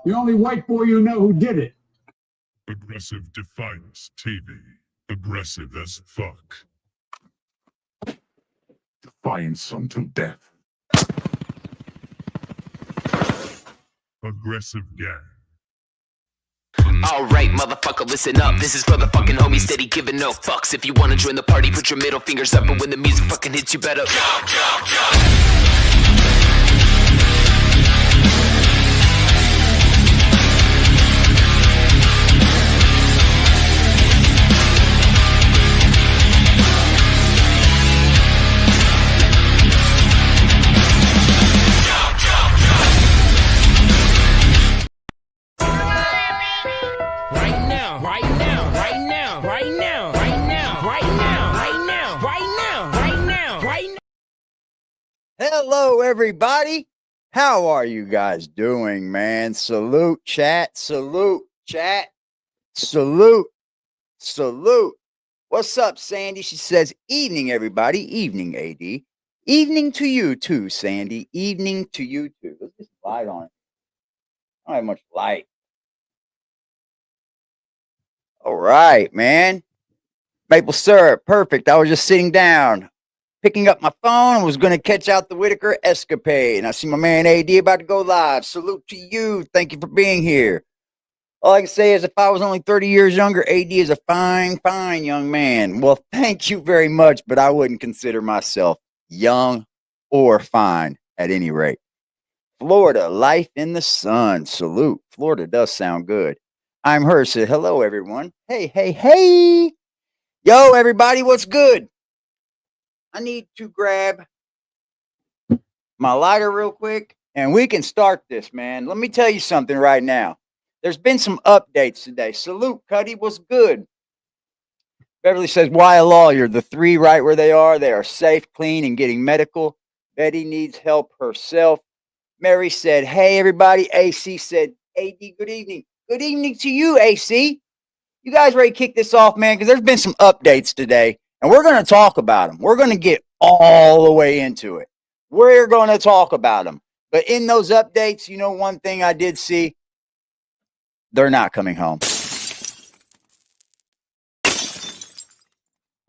The only white boy you know who did it. Aggressive Defiance TV. Aggressive as fuck. Defiance unto death. Aggressive gang. Alright, motherfucker, listen up. This is for the fucking homies steady giving no fucks. If you wanna join the party, put your middle fingers up. And when the music fucking hits, you better jump. Hello, everybody. How are you guys doing, man? Salute, chat. Salute, chat. Salute. Salute. What's up, Sandy? She says, evening, everybody. Evening, AD. Evening to you, too, Sandy. Evening to you, too. Let's just light on it. I don't have much light. All right, man. Maple syrup. Perfect. I was just sitting down, picking up my phone, and was going to catch out the Whitaker escapade. And I see my man AD about to go live. Salute to you. Thank you for being here. All I can say is if I was only 30 years younger, AD is a fine, fine young man. Well, thank you very much, but I wouldn't consider myself young or fine at any rate. Florida, life in the sun. Salute. Florida does sound good. I'm her. Said hello, everyone. Hey, hey, hey. Yo, everybody, what's good? I need to grab my lighter real quick, and we can start this, man. Let me tell you something right now. There's been some updates today. Salute, Cuddy, what's good? Beverly says, why a lawyer? The three right where they are. They are safe, clean, and getting medical. Betty needs help herself. Mary said, hey, everybody. AC said, AD, good evening. Good evening to you, AC. You guys ready to kick this off, man? Because there's been some updates today, and we're going to talk about them. We're going to get all the way into it. We're going to talk about them. But in those updates, you know, one thing I did see, they're not coming home.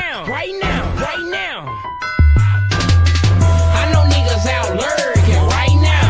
Right now. I know niggas out lurking right now.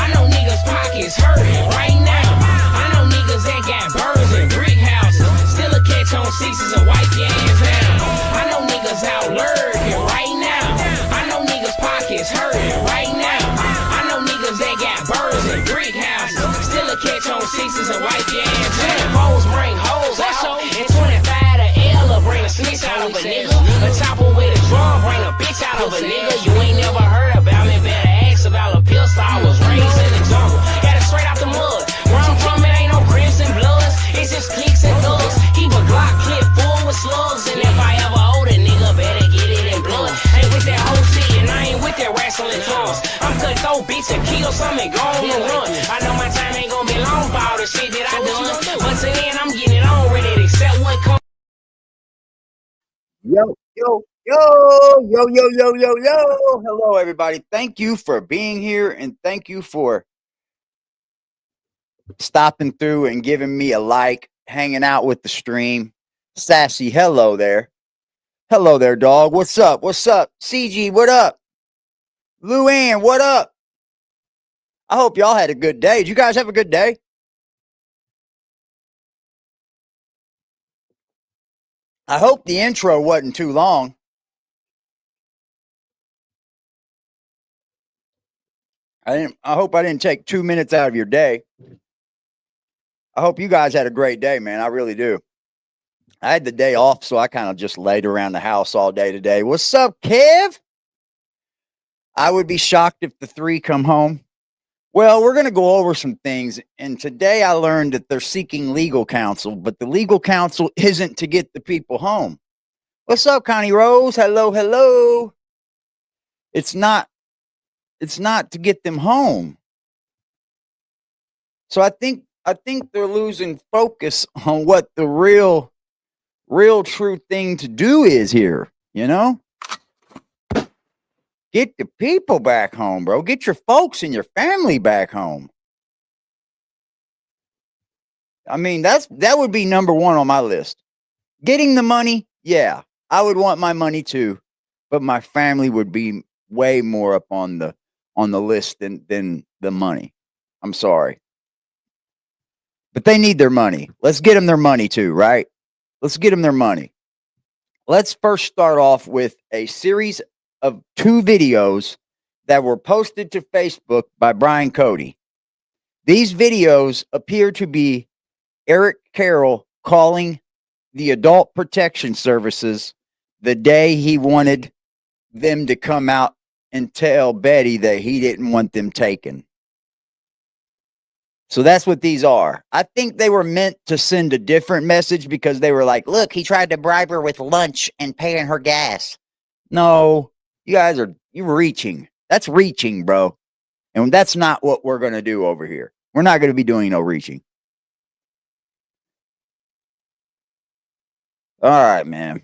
I know niggas pockets hurting right now. I know niggas that got birds and brick houses. Still a catch on sixes and wipe your hands down. I know niggas out lurking right now. I know niggas pockets hurting right now. I know niggas that got birds and brick houses. Still a catch on sixes and wipe your hands down. Hoes bring hoes out. And 25 to L bring a snitch out of a nigga. A chopper with a drum bring a bitch out of a nigga. You ain't never heard about me, better ask about a pistol. I was raised in the jungle, got it straight out the mud. Where I'm from, it ain't no crips and bloods, it's just clicks and thugs. Keep a Glock clip full with slugs, and if I ever hold a nigga, better get it in blood. Ain't with that whole shit, and I ain't with that wrestling drums. I'm cut throw bitch and kill some and go on the run. I know my time ain't gonna be long for all the shit that I done, but till then I'm getting it on ready to accept what comes. Yo, yo, yo, yo, yo, yo, yo, yo. Hello, everybody. Thank you for being here, and thank you for stopping through and giving me a like, hanging out with the stream. Sassy, hello there. Hello there, dog. What's up? What's up? CG, what up? Luann, what up? I hope y'all had a good day. Did you guys have a good day? I hope the intro wasn't too long. I hope I didn't take 2 minutes out of your day. I hope you guys had a great day, man. I really do. I had the day off, so I kind of just laid around the house all day today. What's up, Kev? I would be shocked if the three come home. Well, we're going to go over some things, and today I learned that they're seeking legal counsel, but the legal counsel isn't to get the people home. What's up, Connie Rose? Hello, hello. It's not to get them home. So I think they're losing focus on what the real true thing to do is here, you know? Get the people back home, bro. Get your folks and your family back home. I mean, that would be number one on my list. Getting the money, yeah, I would want my money too, but my family would be way more up on the list than the money. I'm sorry. But they need their money. Let's get them their money too, right? Let's get them their money. Let's first start off with a series of 2 videos that were posted to Facebook by Brian Cody. These videos appear to be Eric Carroll calling the Adult Protection Services the day he wanted them to come out and tell Betty that he didn't want them taken. So that's what these are. I think they were meant to send a different message because they were like, look, he tried to bribe her with lunch and paying her gas. No, you're reaching. That's reaching, bro. And that's not what we're going to do over here. We're not going to be doing no reaching. All right, man.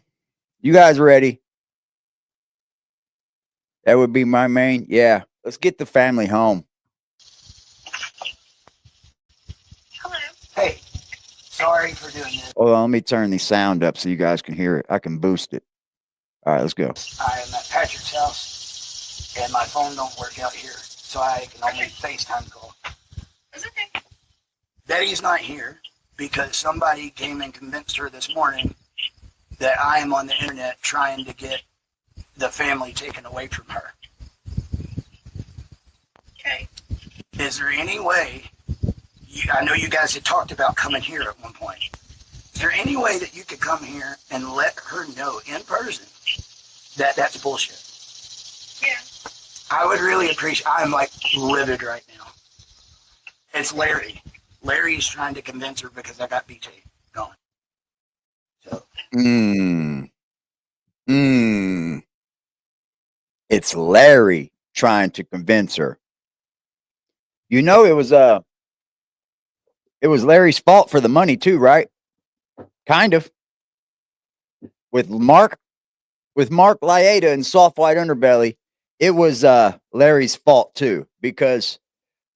You guys ready? That would be my main. Yeah. Let's get the family home. Hey, sorry for doing this. Hold on, let me turn the sound up so you guys can hear it. I can boost it. All right, let's go. I am at Patrick's house, and my phone don't work out here, so I can only FaceTime call. That's okay. Betty's not here because somebody came and convinced her this morning that I am on the internet trying to get the family taken away from her. Okay. Is there any way, I know you guys had talked about coming here at one point. Is there any way that you could come here and let her know in person that that's bullshit? Yeah. I would really appreciate, I'm like livid right now. It's Larry. Larry's trying to convince her because I got BT going. So. It's Larry trying to convince her. You know, it was Larry's fault for the money too, right? Kind of. With Mark Lighten and Soft White Underbelly, it was Larry's fault too, because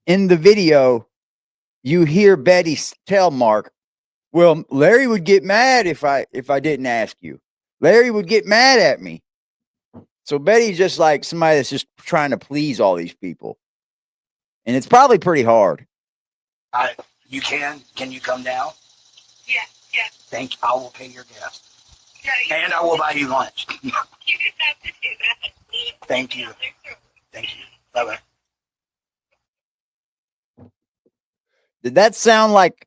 in the video you hear Betty tell Mark, well, Larry would get mad if I didn't ask you. Larry would get mad at me. So Betty's just like somebody that's just trying to please all these people. And it's probably pretty hard. Can you come down? Yeah. Thank you. I will pay your gas. Yeah. And I will buy you lunch. You just have to do that. Thank you. Thank you. Bye-bye. Did that sound like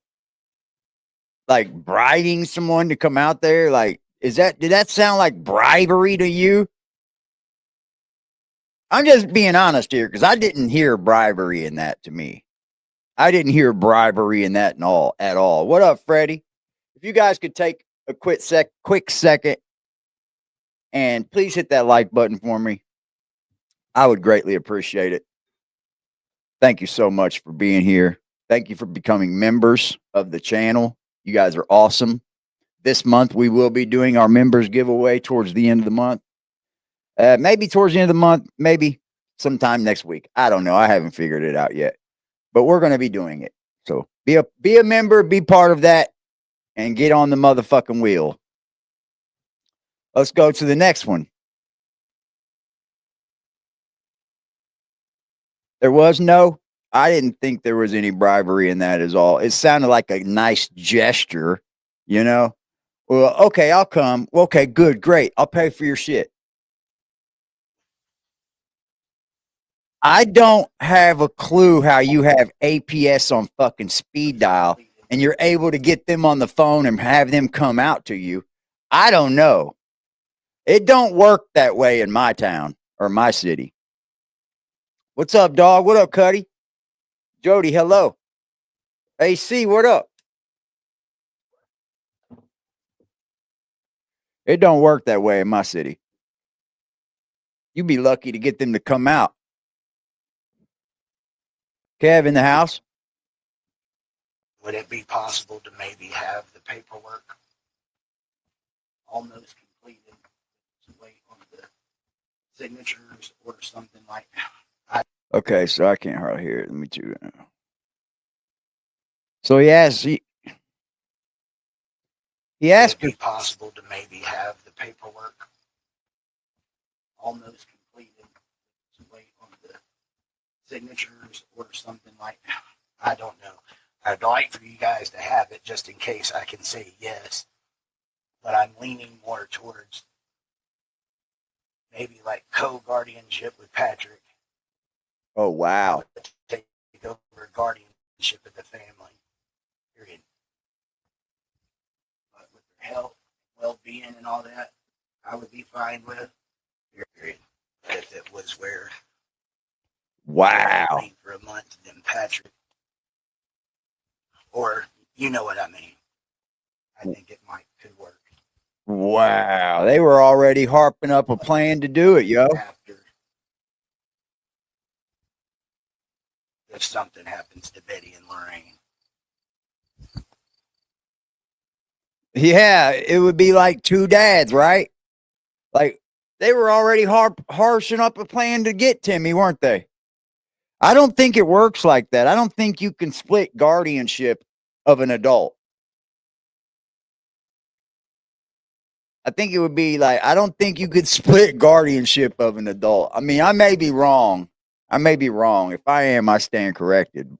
bribing someone to come out there? Like, did that sound like bribery to you? I'm just being honest here because I didn't hear bribery in that to me. I didn't hear bribery in that at all. What up, Freddie? If you guys could take a quick second and please hit that like button for me, I would greatly appreciate it. Thank you so much for being here. Thank you for becoming members of the channel. You guys are awesome. This month, we will be doing our members giveaway towards the end of the month. Maybe towards the end of the month, maybe sometime next week. I don't know. I haven't figured it out yet, but we're going to be doing it. So be a member, be part of that, and get on the motherfucking wheel. Let's go to the next one. I didn't think there was any bribery in that at all. It sounded like a nice gesture, you know? Well, okay, I'll come. Okay, good, great. I'll pay for your shit. I don't have a clue how you have APS on fucking speed dial and you're able to get them on the phone and have them come out to you. I don't know. It don't work that way in my town or my city. What's up, dog? What up, Cuddy? Jody, hello. AC, what up? It don't work that way in my city. You'd be lucky to get them to come out. Kev in the house? Would it be possible to maybe have the paperwork almost completed to wait on the signatures or something like that? Okay, so I can't hardly hear it. Let me do that. So he asked, He asked would her. it be possible to maybe have the paperwork almost completed to wait on the signatures or something like that? I don't know. I'd like for you guys to have it just in case I can say yes, but I'm leaning more towards maybe like co-guardianship with Patrick. Oh, wow. Take over guardianship of the family. Period. But with their health, well-being, and all that, I would be fine with. Period. But if it was where Wow. wait for a month, then Patrick, or you know what I mean. I think it could work. Wow. They were already harping up a plan to do it, yo. After, if something happens to Betty and Lorraine. Yeah, it would be like two dads, right? Like they were already harshing up a plan to get Timmy, weren't they? I don't think it works like that. I don't think you can split guardianship of an adult. I think it would be like, I don't think you could split guardianship of an adult. I mean, I may be wrong. I may be wrong. If I am, I stand corrected.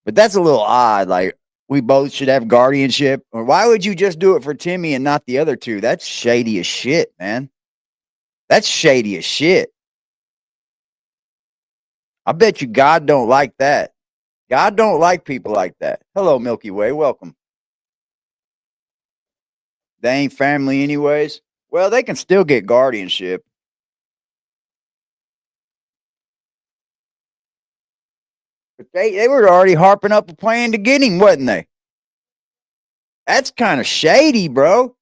But that's a little odd. Like, we both should have guardianship. Or why would you just do it for Timmy and not the other two? That's shady as shit, man. That's shady as shit. I bet you God don't like that. God don't like people like that. Hello, Milky Way. Welcome. They ain't family anyways. Well, they can still get guardianship. But they were already harping up a plan to get him, wasn't they? That's kind of shady, bro.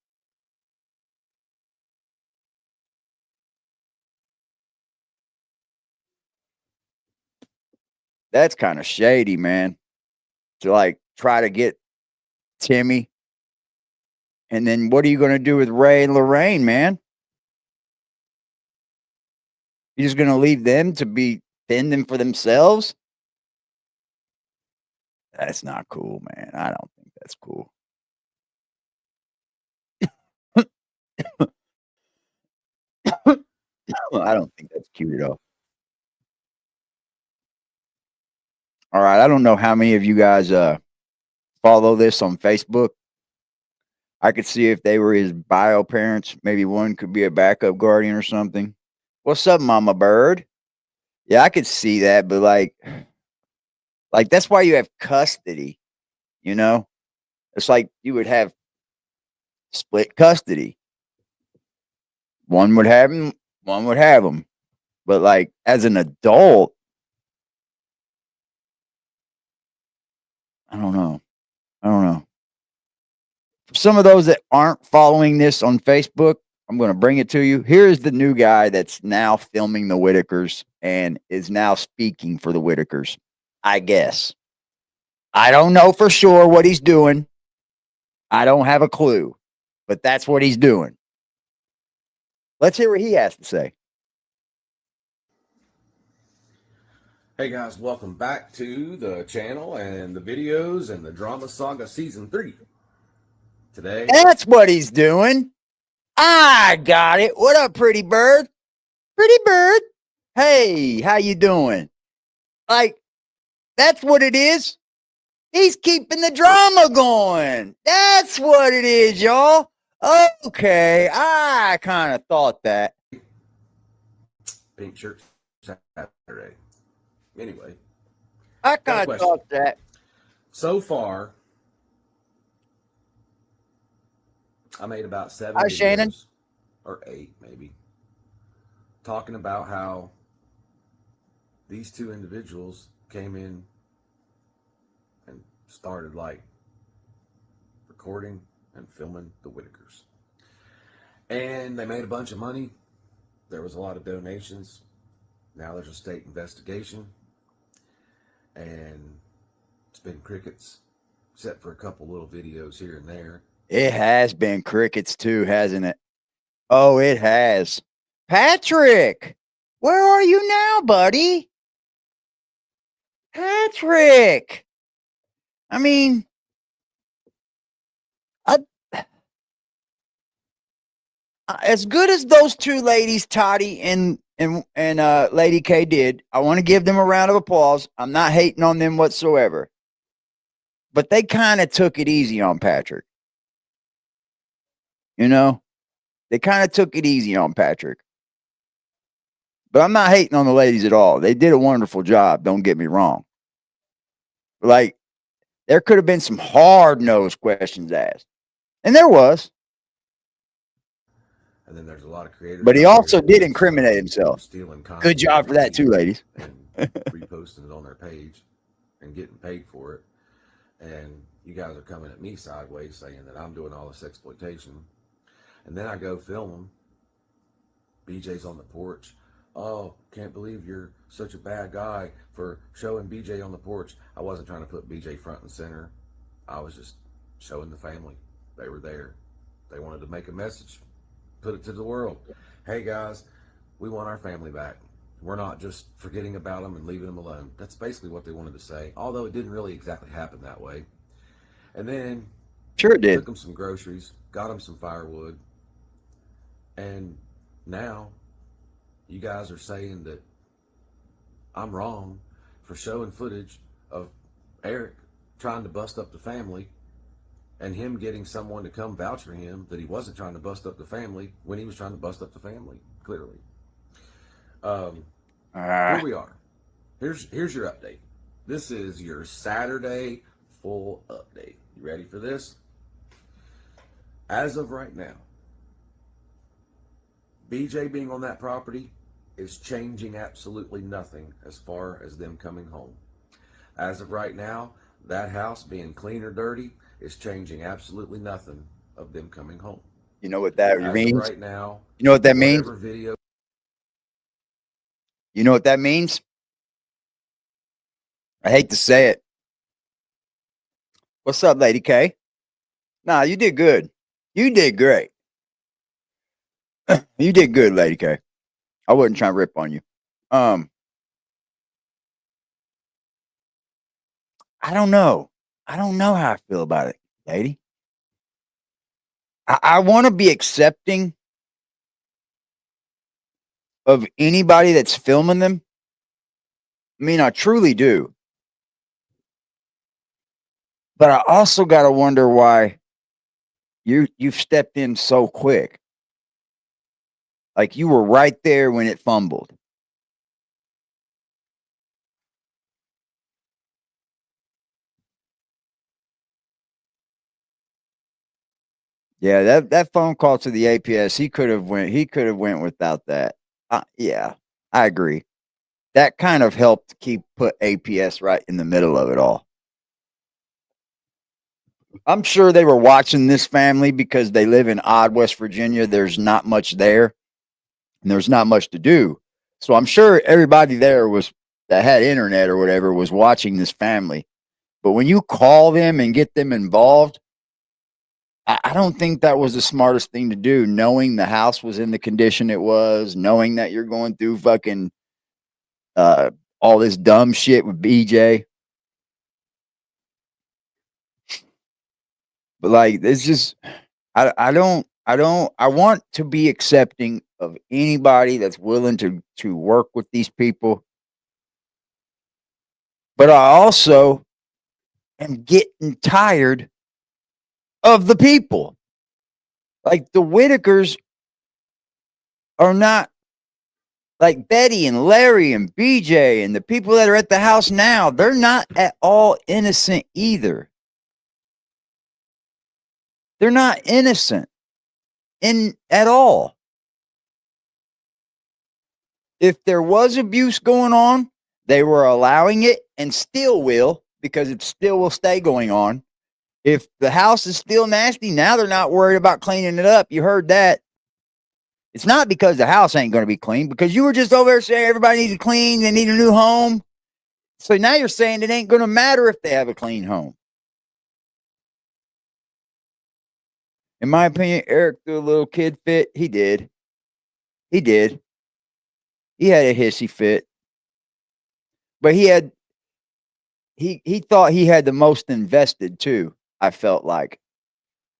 That's kind of shady, man. To like try to get Timmy. And then what are you going to do with Ray and Lorraine, man? You're just going to leave them to be fending for themselves? That's not cool, man. I don't think that's cool. I don't think that's cute at all. All right. I don't know how many of you guys follow this on Facebook. I could see if they were his bio parents. Maybe one could be a backup guardian or something. What's up, Mama Bird? Yeah, I could see that, but like that's why you have custody, you know? It's like you would have split custody. One would have him, one would have him. But like as an adult, I don't know. For some of those that aren't following this on Facebook, I'm going to bring it to you. Here's the new guy that's now filming the Whitakers and is now speaking for the Whitakers, I guess. I don't know for sure what he's doing. I don't have a clue, but that's what he's doing. Let's hear what he has to say. Hey guys, welcome back to the channel and the videos and the Drama Saga Season 3. Today, That's what he's doing. I got it. What up, pretty bird? Pretty bird. Hey, how you doing? Like, that's what it is. He's keeping the drama going. That's what it is, y'all. Okay, I kind of thought that. Pink Shirt Saturday. Anyway, I got a kind of question. thought that. So far, I made about 7 Hi, videos, Shannon. or 8 maybe, talking about how these two individuals came in and started like recording and filming the Whitakers. And they made a bunch of money. There was a lot of donations. Now there's a state investigation. And it's been crickets, except for a couple little videos here and there. It has been crickets too, hasn't it? Oh, it has. Patrick, where are you now, buddy? Patrick. I mean, as good as those two ladies, Toddy and Lady K did, I want to give them a round of applause. I'm not hating on them whatsoever. But they kind of took it easy on Patrick. You know? They kind of took it easy on Patrick. But I'm not hating on the ladies at all. They did a wonderful job, don't get me wrong. Like, there could have been some hard-nosed questions asked. And there was. And then there's a lot of creators. But he out also there did that incriminate himself. stealing content Good job for from that me too, ladies. and reposting it on their page and getting paid for it. And you guys are coming at me sideways saying that I'm doing all this exploitation. And then I go film them. BJ's on the porch. Oh, can't believe you're such a bad guy for showing BJ on the porch. I wasn't trying to put BJ front and center. I was just showing the family. They were there. They wanted to make a message, put it to the world. Hey guys, we want our family back. We're not just forgetting about them and leaving them alone. That's basically what they wanted to say, although it didn't really exactly happen that way. And then Sure it did. took them some groceries, got them some firewood, and now you guys are saying that I'm wrong for showing footage of Eric trying to bust up the family and him getting someone to come vouch for him that he wasn't trying to bust up the family when he was trying to bust up the family, clearly. Here we are. Here's your update. This is your Saturday full update. You ready for this? As of right now, BJ being on that property is changing absolutely nothing as far as them coming home. As of right now, that house being clean or dirty is changing absolutely nothing of them coming home. You know what that As means? of right now, You know what that means? whatever video. You know what that means? I hate to say it. What's up, Lady K? Nah, you did good. You did great. You did good, Lady K. I wasn't trying to rip on you. I don't know. I don't know how I feel about it, lady. I want to be accepting of anybody that's filming them. I mean, I truly do. But I also got to wonder why you've stepped in so quick. Like you were right there when it fumbled. Yeah, that phone call to the APS, he could have went without that. Yeah, I agree. That kind of helped put APS right in the middle of it all. I'm sure they were watching this family because they live in odd West Virginia. There's not much there, and there's not much to do. So I'm sure everybody there that had internet or whatever was watching this family. But when you call them and get them involved, I don't think that was the smartest thing to do, knowing the house was in the condition it was, knowing that you're going through fucking all this dumb shit with BJ. But like, it's just, I want to be accepting of anybody that's willing to work with these people. But I also am getting tired of the people. Like the Whitakers are not like Betty and Larry and BJ and the people that are at the house now. They're not at all innocent either. They're not innocent at all. If there was abuse going on, they were allowing it and still will, because it still will stay going on. If the house is still nasty, now they're not worried about cleaning it up. You heard that. It's not because the house ain't going to be clean, because you were just over there saying everybody needs to clean, they need a new home. So now you're saying it ain't going to matter if they have a clean home. In my opinion, Eric threw a little kid fit. He did. He did. He had a hissy fit. But he thought he had the most invested too, I felt like.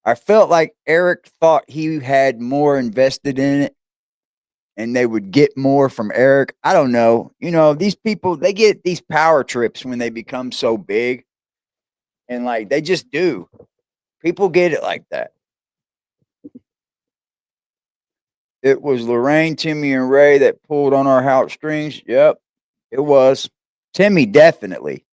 I felt like Eric thought he had more invested in it and they would get more from Eric. I don't know. You know, these people, they get these power trips when they become so big. And like they just do. People get it like that. It was Lorraine, Timmy, and Ray that pulled on our heartstrings. Yep, it was. Timmy, definitely.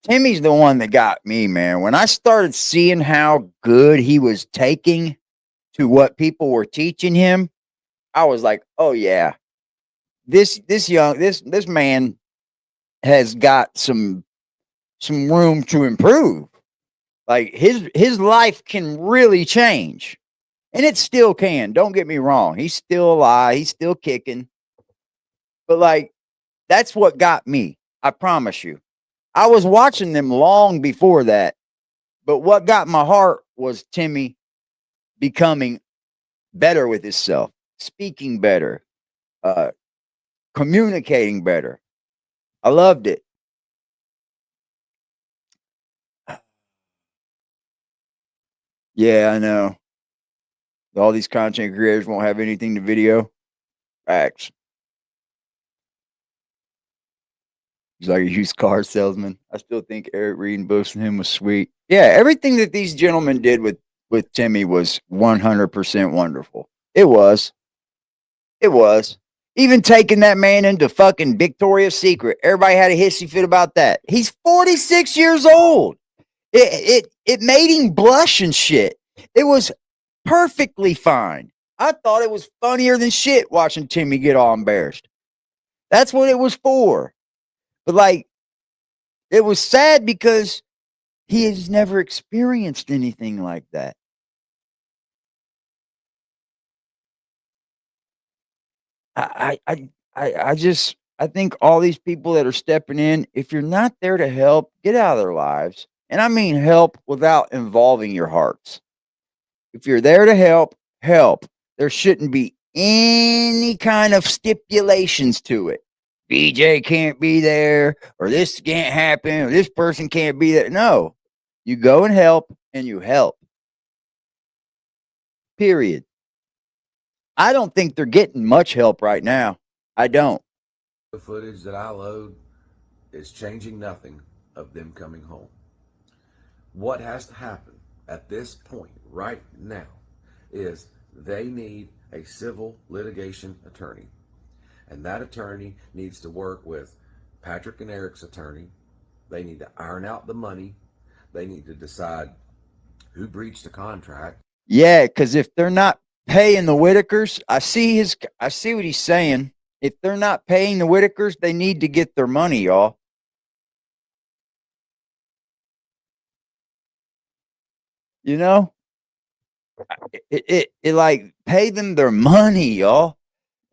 Timmy's the one that got me, man. When I started seeing how good he was taking to what people were teaching him, I was like, oh yeah, this man has got some room to improve. Like his life can really change. And it still can. Don't get me wrong. He's still alive. He's still kicking. But like, that's what got me. I promise you. I was watching them long before that. But what got my heart was Timmy becoming better with himself, speaking better, communicating better. I loved it. Yeah, I know. All these content creators won't have anything to video. Facts. He's like a used car salesman. I still think Eric Reed and boasting him was sweet. Yeah, everything that these gentlemen did with Timmy was 100% wonderful. It was. It was. Even taking that man into fucking Victoria's Secret. Everybody had a hissy fit about that. He's 46 years old. It made him blush and shit. It was perfectly fine. I thought it was funnier than shit watching Timmy get all embarrassed. That's what it was for. But like, it was sad because he has never experienced anything like that. I think all these people that are stepping in, if you're not there to help, get out of their lives. And I mean help without involving your hearts. If you're there to help, help. There shouldn't be any kind of stipulations to it. BJ can't be there, or this can't happen, or this person can't be there. No, you go and help, and you help. Period. I don't think they're getting much help right now. I don't. The footage that I load is changing nothing of them coming home. What has to happen at this point right now is they need a civil litigation attorney. And that attorney needs to work with Patrick and Eric's attorney. They need to iron out the money. They need to decide who breached the contract. Yeah, because if they're not paying the Whitakers, I see what he's saying. If they're not paying the Whitakers, they need to get their money, y'all. You know? It like pay them their money, y'all.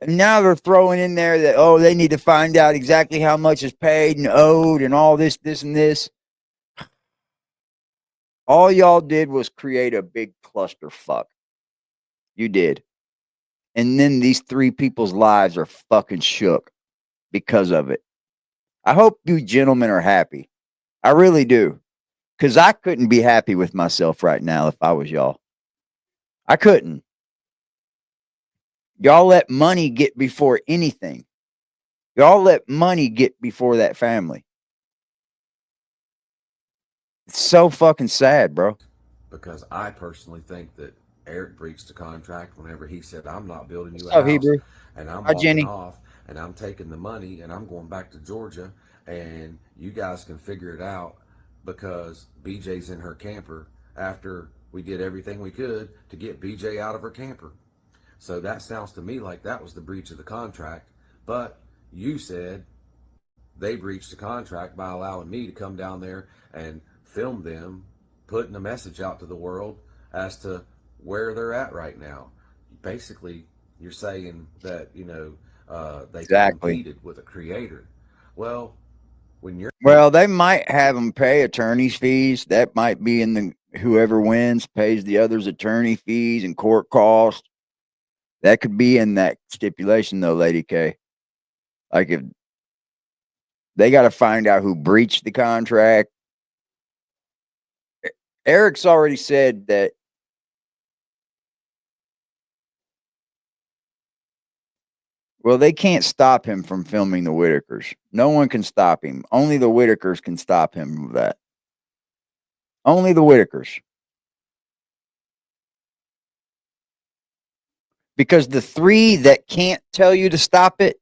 And now they're throwing in there that, oh, they need to find out exactly how much is paid and owed and all this, and this. All y'all did was create a big clusterfuck. You did. And then these three people's lives are fucking shook because of it. I hope you gentlemen are happy. I really do. Because I couldn't be happy with myself right now if I was y'all. I couldn't. Y'all let money get before anything. Y'all let money get before that family. It's so fucking sad, bro. Because I personally think that Eric breached the contract whenever he said, I'm not building you a Oh, house. Hebrew. And I'm Hi, walking Jenny. off and I'm taking the money and I'm going back to Georgia and you guys can figure it out because BJ's in her camper after we did everything we could to get BJ out of her camper. So that sounds to me like that was the breach of the contract. But you said they breached the contract by allowing me to come down there and film them putting a message out to the world as to where they're at right now. Basically, you're saying that, they Exactly. competed with a creator. Well, when you're They might have them pay attorney's fees. That might be in the whoever wins pays the other's attorney fees and court costs. That could be in that stipulation, though, Lady K. Like if they got to find out who breached the contract. Eric's already said that Well, they can't stop him from filming the Whitakers. No one can stop him. Only the Whitakers can stop him from that. Only the Whitakers. Because the three that can't tell you to stop it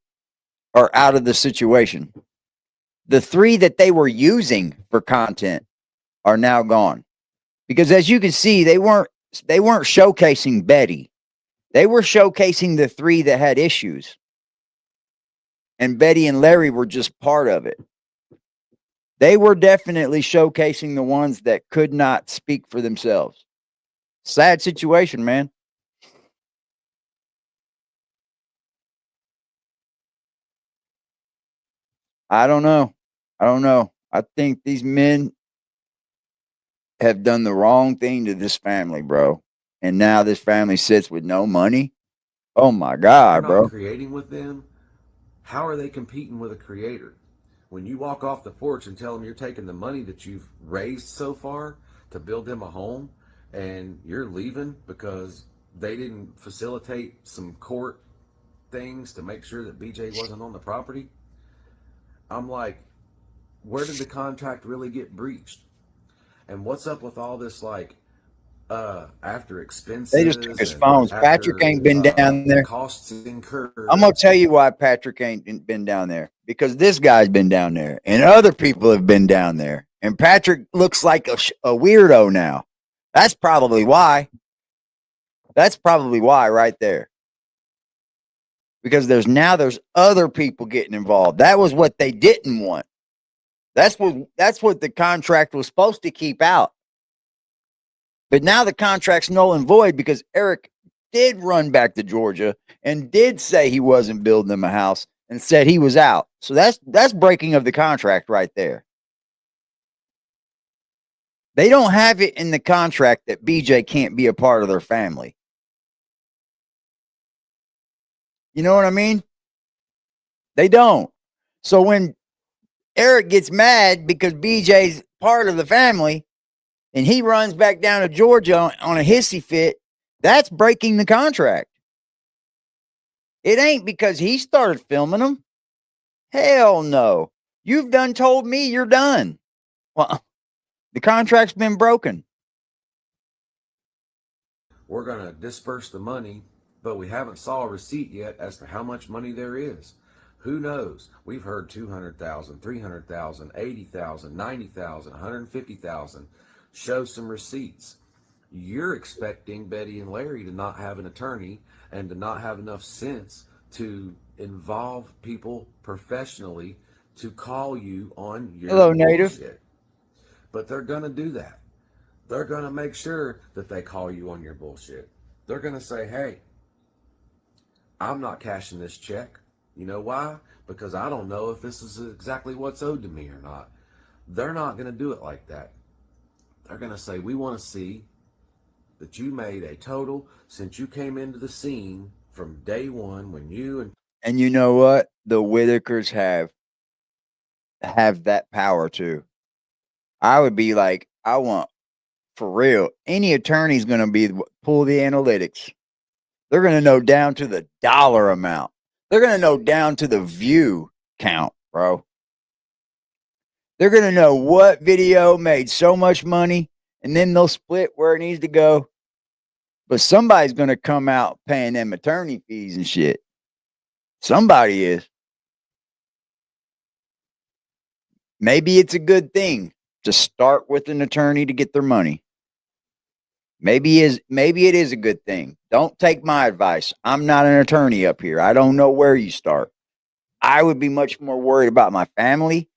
are out of the situation. The three that they were using for content are now gone. Because as you can see, they weren't showcasing Betty. They were showcasing the three that had issues. And Betty and Larry were just part of it. They were definitely showcasing the ones that could not speak for themselves. Sad situation, man. I don't know. I think these men have done the wrong thing to this family, bro. And now this family sits with no money. Oh my They're God, not bro. creating with them. How are they competing with a creator? When you walk off the porch and tell them you're taking the money that you've raised so far to build them a home and you're leaving because they didn't facilitate some court things to make sure that BJ wasn't on the property, I'm like, where did the contract really get breached? And what's up with all this, like, after expenses? They just took his and phones. after, Patrick ain't been down there. Costs incurred. I'm gonna tell you why Patrick ain't been down there. Because this guy's been down there, and other people have been down there, and Patrick looks like a weirdo now. That's probably why. That's probably why, right there. Because there's other people getting involved. That was what they didn't want. That's what the contract was supposed to keep out. But now the contract's null and void because Eric did run back to Georgia and did say he wasn't building them a house and said he was out. So that's breaking of the contract right there. They don't have it in the contract that BJ can't be a part of their family. You know what I mean? They don't. So when Eric gets mad because BJ's part of the family and he runs back down to Georgia on a hissy fit, that's breaking the contract. It ain't because he started filming them. Hell no. You've done told me you're done. Well, the contract's been broken. We're going to disperse the money, but we haven't saw a receipt yet as to how much money there is. Who knows? We've heard 200,000, 300,000, 80,000, 90,000, 150,000. Show some receipts. You're expecting Betty and Larry to not have an attorney and to not have enough sense to involve people professionally to call you on your Hello, Native. bullshit. But they're going to do that. They're going to make sure that they call you on your bullshit. They're going to say, hey, I'm not cashing this check. You know why? Because I don't know if this is exactly what's owed to me or not. They're not going to do it like that. They're going to say, we want to see that you made a total since you came into the scene from day one when you and you know what? The Whitakers have that power too. I would be like, I want, for real, any attorney's going to pull the analytics. They're going to know down to the dollar amount. They're going to know down to the view count, bro. They're going to know what video made so much money, and then they'll split where it needs to go. But somebody's going to come out paying them attorney fees and shit. Somebody is. Maybe it's a good thing to start with an attorney to get their money. Maybe it is a good thing. Don't take my advice. I'm not an attorney up here. I don't know where you start. I would be much more worried about my family.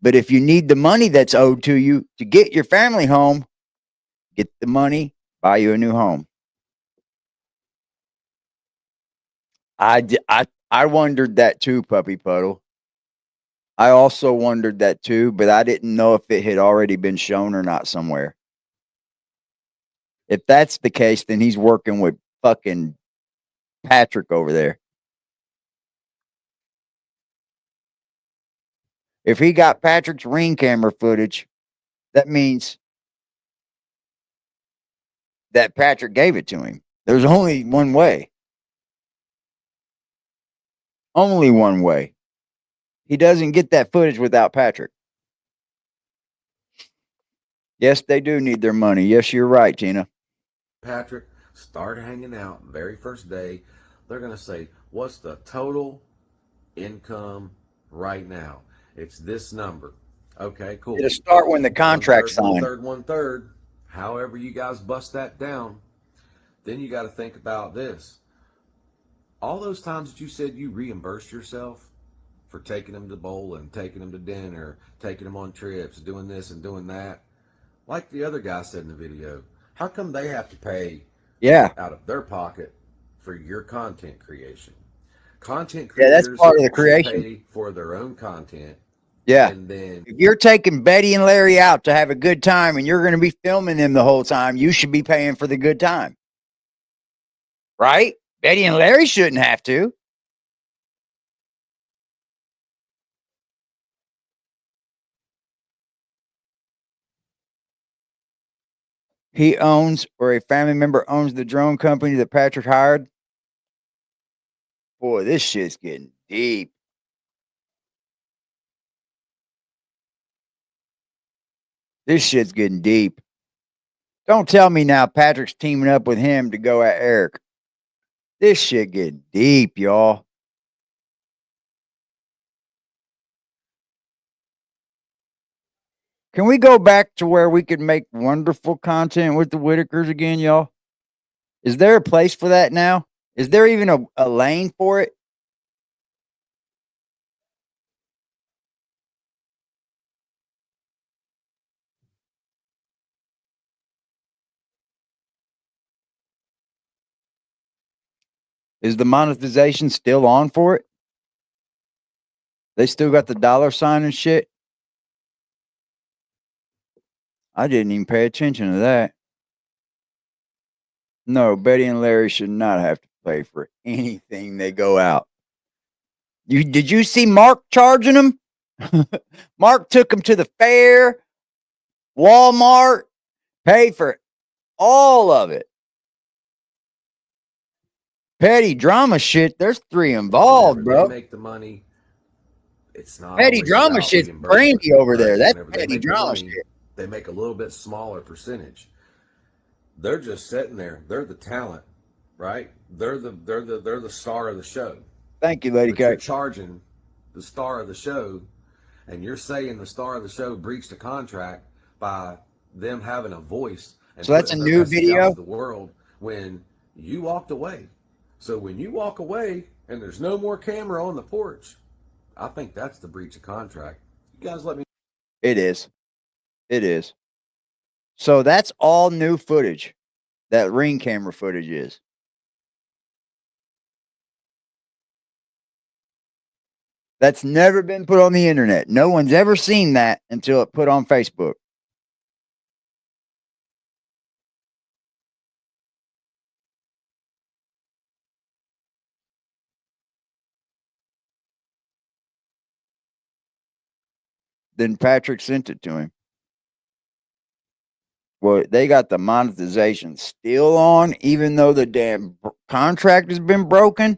But if you need the money that's owed to you to get your family home, get the money, buy you a new home. I wondered that too, Puppy Puddle. I also wondered that too, but I didn't know if it had already been shown or not somewhere. If that's the case, then he's working with fucking Patrick over there. If he got Patrick's ring camera footage, that means that Patrick gave it to him. There's only one way. Only one way. He doesn't get that footage without Patrick. Yes, they do need their money. Yes, you're right, Tina. Patrick start hanging out very first day, they're going to say, what's the total income right now? It's this number. Okay, cool. It'll start when the contract's signed. One third. However you guys bust that down, then you got to think about this. All those times that you said you reimbursed yourself for taking them to bowling, taking them to dinner, taking them on trips, doing this and doing that, like the other guy said in the video, how come they have to pay out of their pocket for your content creation? Content creators that's part of the creation. pay for their own content. Yeah. And then if you're taking Betty and Larry out to have a good time and you're going to be filming them the whole time, you should be paying for the good time. Right? Betty and Larry shouldn't have to. He owns, or a family member owns, the drone company that Patrick hired. Boy, this shit's getting deep. This shit's getting deep. Don't tell me now Patrick's teaming up with him to go at Eric. This shit getting deep, y'all. Can we go back to where we could make wonderful content with the Whitakers again, y'all? Is there a place for that now? Is there even a lane for it? Is the monetization still on for it? They still got the $sign and shit? I didn't even pay attention to that. No, Betty and Larry should not have to pay for anything they go out. Did you see Mark charging them? Mark took them to the fair, Walmart, paid for all of it. Petty drama shit. There's 3 involved, bro. They make the money. It's not petty drama shit's Brandy over there. That's petty drama shit. They make a little bit smaller percentage. They're just sitting there. They're the talent, right? They're the star of the show. Thank you, Lady K. You're charging the star of the show, and you're saying the star of the show breached a contract by them having a voice. And so that's a new video. The world when you walked away. So when you walk away and there's no more camera on the porch, I think that's the breach of contract. You guys let me. It is. It is. So that's all new footage. That ring camera footage is. That's never been put on the internet. No one's ever seen that until it put on Facebook. Then Patrick sent it to him. Well, they got the monetization still on, even though the damn contract has been broken.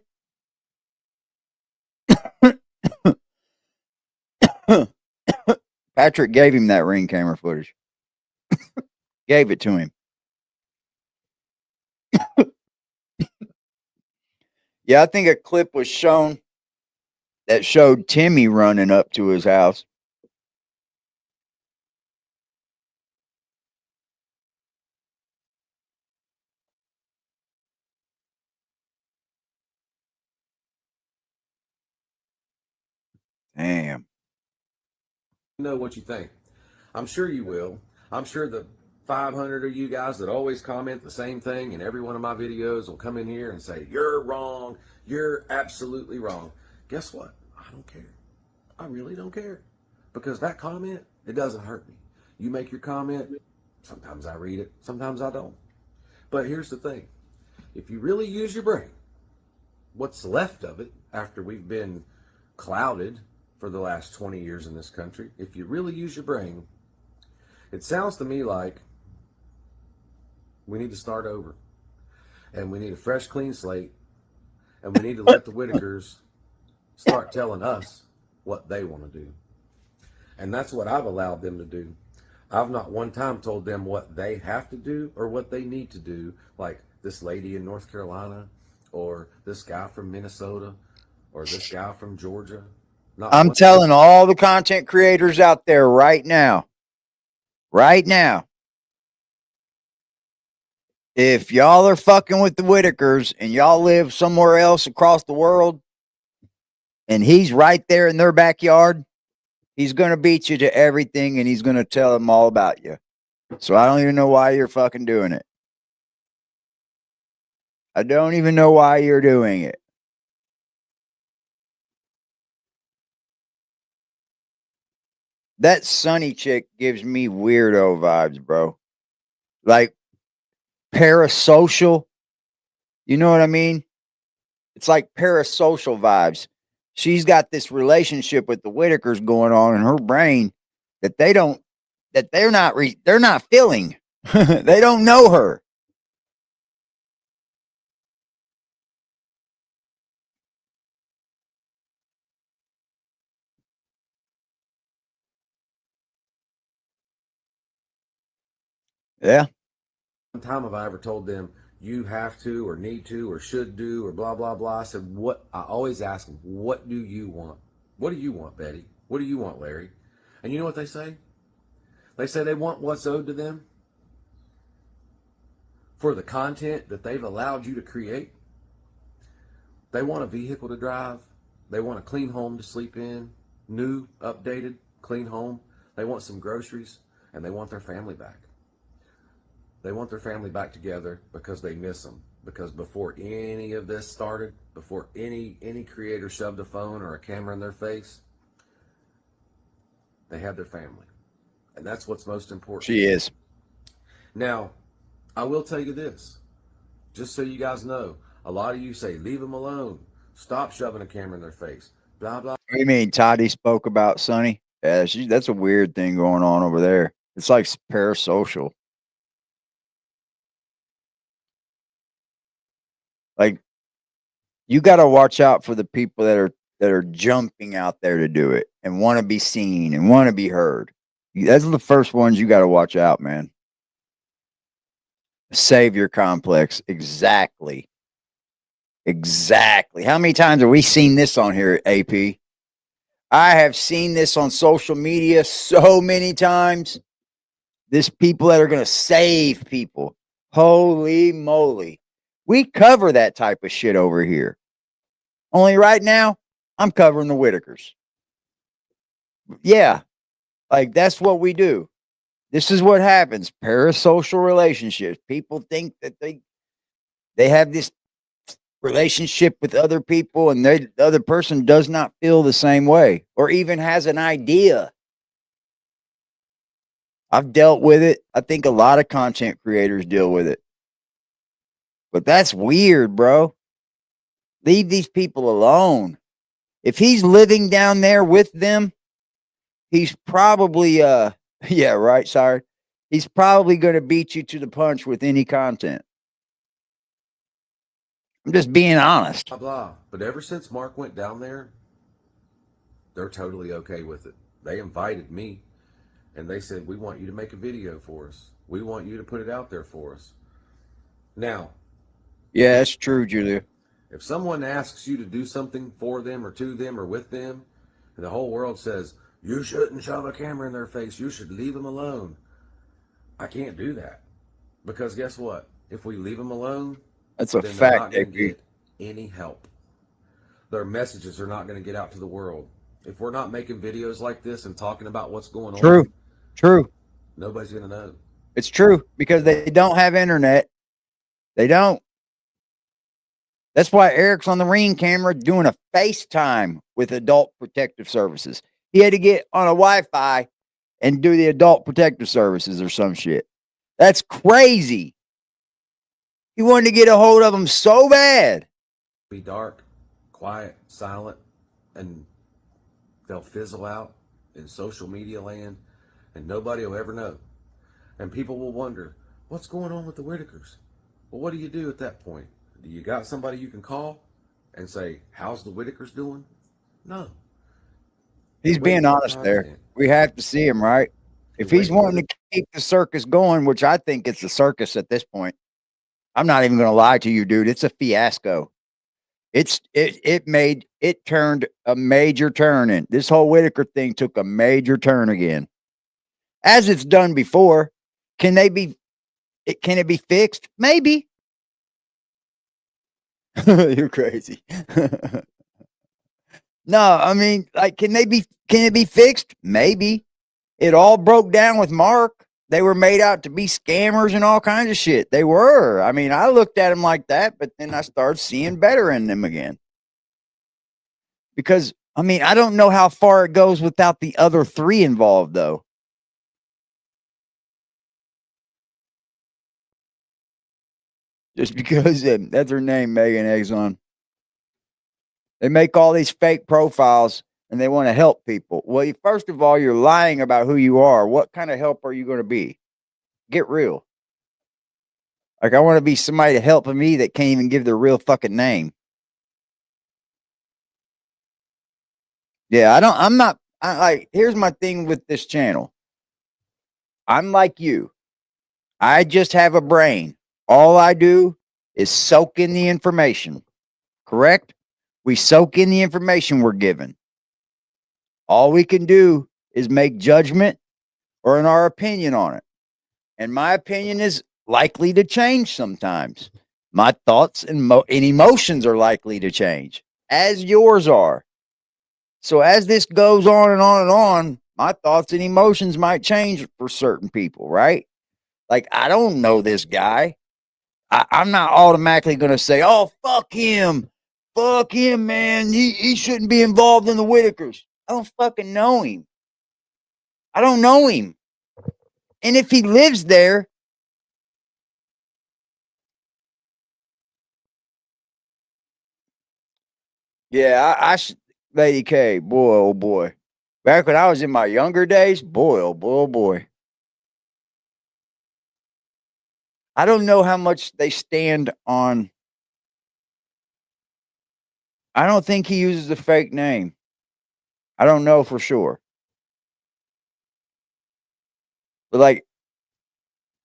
Patrick gave him that ring camera footage. Gave it to him. Yeah, I think a clip was shown that showed Timmy running up to his house. Damn. Know what you think. I'm sure you will. I'm sure the 500 of you guys that always comment the same thing in every one of my videos will come in here and say, you're wrong. You're absolutely wrong. Guess what? I don't care. I really don't care. Because that comment, it doesn't hurt me. You make your comment. Sometimes I read it. Sometimes I don't. But here's the thing. If you really use your brain, what's left of it after we've been clouded for the last 20 years in this country, if you really use your brain, it sounds to me like we need to start over. And we need a fresh, clean slate. And we need to let the Whitakers start telling us what they want to do. And that's what I've allowed them to do. I've not one time told them what they have to do or what they need to do, like this lady in North Carolina or this guy from Minnesota or this guy from Georgia. Not I'm one telling all the content creators out there right now, if y'all are fucking with the Whitakers and y'all live somewhere else across the world and he's right there in their backyard, he's going to beat you to everything and he's going to tell them all about you. So I don't even know why you're fucking doing it. I don't even know why you're doing it. That Sunny chick gives me weirdo vibes, bro. Like parasocial. You know what I mean? It's like parasocial vibes. She's got this relationship with the Whitakers going on in her brain that they're not feeling. They don't know her. Yeah. time have I ever told them you have to or need to or should do or blah blah blah. I said, what? I always ask them, what do you want? What do you want, Betty? What do you want, Larry? And you know what they say? They say they want what's owed to them for the content that they've allowed you to create. They want a vehicle to drive. They want a clean home to sleep in, new, updated, clean home. They want some groceries, and they want their family back. They want their family back together because they miss them. Because before any of this started, before any creator shoved a phone or a camera in their face, they had their family. And that's what's most important. She is. Now, I will tell you this, just so you guys know, a lot of you say, leave them alone. Stop shoving a camera in their face. Blah, blah. What do you mean Toddy spoke about Sonny? Yeah, that's a weird thing going on over there. It's like parasocial. Like, you got to watch out for the people that are jumping out there to do it and want to be seen and want to be heard. Those are the first ones you got to watch out, man. Savior complex. Exactly. How many times have we seen this on here, AP? I have seen this on social media so many times. This people that are going to save people. Holy moly. We cover that type of shit over here. Only right now, I'm covering the Whitakers. Yeah, like that's what we do. This is what happens. Parasocial relationships. People think that they have this relationship with other people and the other person does not feel the same way or even has an idea. I've dealt with it. I think a lot of content creators deal with it. But that's weird, bro. Leave these people alone. If he's living down there with them, he's probably yeah, right, sorry. He's probably going to beat you to the punch with any content. I'm just being honest. Blah, blah. But ever since Mark went down there, they're totally okay with it. They invited me and they said, we want you to make a video for us. We want you to put it out there for us. Now, yeah, that's true, Julia. if someone asks you to do something for them or to them or with them, and the whole world says, you shouldn't shove a camera in their face, you should leave them alone. I can't do that. Because guess what? If we leave them alone, that's a then fact, they're not going to AP. get any help. Their messages are not going to get out to the world. If we're not making videos like this and talking about what's going on, True. nobody's going to know. It's true because they don't have internet. They don't. That's why Eric's on the Ring camera doing a FaceTime with Adult Protective Services. He had to get on a Wi-Fi and do the Adult Protective Services or some shit. That's crazy. He wanted to get a hold of them so bad. Be dark, quiet, silent, and they'll fizzle out in social media land, and nobody will ever know. And people will wonder, what's going on with the Whitakers? Well, what do you do at that point? Do you got somebody you can call and say, how's the Whitakers doing? No. He's You're waiting being for honest there. content. We have to see him, right? If You're he's waiting for wanting to keep the circus going, which I think it's a circus at this point, I'm not even going to lie to you, dude. It's a fiasco. It turned a major turn in. This whole Whitaker thing took a major turn again, as it's done before. Can it be fixed? Maybe. You're crazy. No, I mean, like, can it be fixed? Maybe. It all broke down with Mark. They were made out to be scammers and all kinds of shit. They were. I mean, I looked at them like that, but then I started seeing better in them again. Because, I mean, I don't know how far it goes without the other three involved, though. Just because that's her name, Megan Exxon. They make all these fake profiles and they want to help people. Well, first of all, you're lying about who you are. What kind of help are you going to be? Get real. Like, I want to be somebody to help me that can't even give their real fucking name. Yeah, here's my thing with this channel. I'm like you. I just have a brain. All I do is soak in the information. Correct? We soak in the information we're given. All we can do is make judgment or in our opinion on it. And my opinion is likely to change sometimes. My thoughts and emotions are likely to change, as yours are. So as this goes on and on and on, my thoughts and emotions might change for certain people, right? Like, I don't know this guy. I'm not automatically going to say, oh, fuck him. Fuck him, man. He shouldn't be involved in the Whitakers. I don't fucking know him. I don't know him. And if he lives there, yeah, Lady K, boy, oh boy. Back when I was in my younger days, boy, oh boy, oh boy. I don't know how much they stand on. I don't think he uses a fake name. I don't know for sure. But like,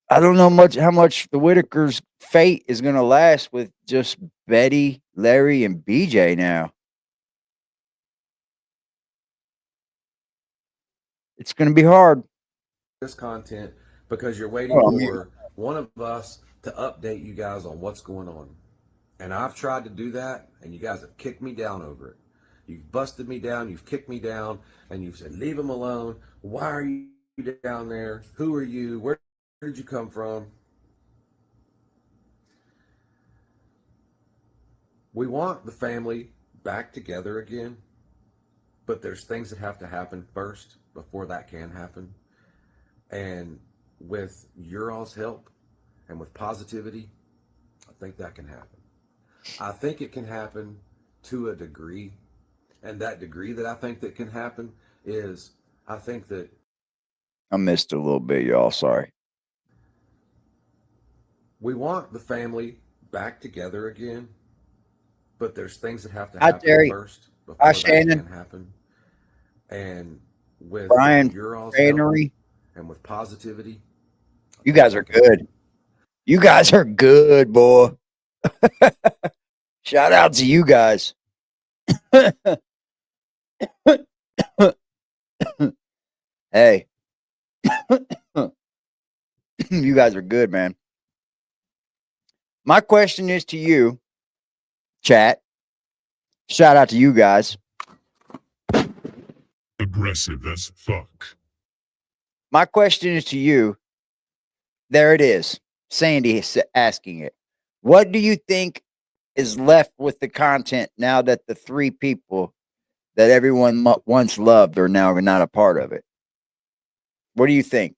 I don't know how much the Whitakers' fate is going to last with just Betty, Larry, and BJ now. It's going to be hard. This content because you're waiting for one of us to update you guys on what's going on. And I've tried to do that, and you guys have kicked me down over it. You've busted me down, you've kicked me down, and you've said, leave him alone. Why are you down there? Who are you? Where did you come from? We want the family back together again, but there's things that have to happen first before that can happen. And with your all's help and with positivity, I think that can happen. I think it can happen to a degree. And that degree that I think that can happen is, I think that I missed a little bit, y'all. Sorry. we want the family back together again, but there's things that have to Hi, happen Terry. first before Hi, that Shannon. can happen. And with Brian, your all's help Henry. and with positivity, You guys are good. You guys are good, boy. Shout out to you guys. Hey. You guys are good, man. My question is to you, chat. Shout out to you guys. Aggressive as fuck. My question is to you. There it is. Sandy is asking it. What do you think is left with the content now that the three people that everyone once loved are now not a part of it? What do you think?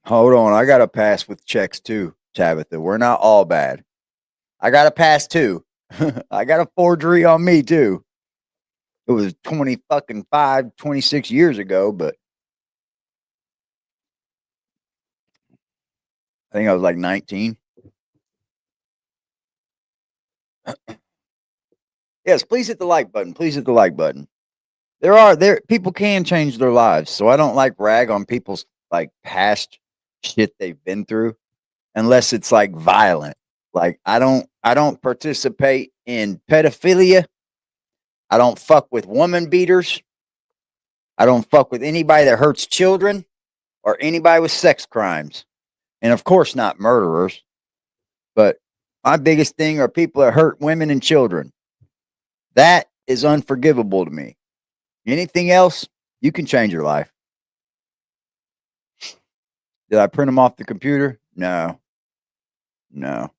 Hold on. I got to pass with checks too, Tabitha. We're not all bad. I got to pass too. I got a forgery on me too. It was 26 years ago, but I think I was like 19. Yes, please hit the like button. Please hit the like button. There people can change their lives. So I don't like rag on people's like past shit they've been through unless it's like violent. Like I don't participate in pedophilia. I don't fuck with woman beaters. I don't fuck with anybody that hurts children or anybody with sex crimes. And of course not murderers. But my biggest thing are people that hurt women and children. That is unforgivable to me. Anything else, you can change your life. Did I print them off the computer? No. No.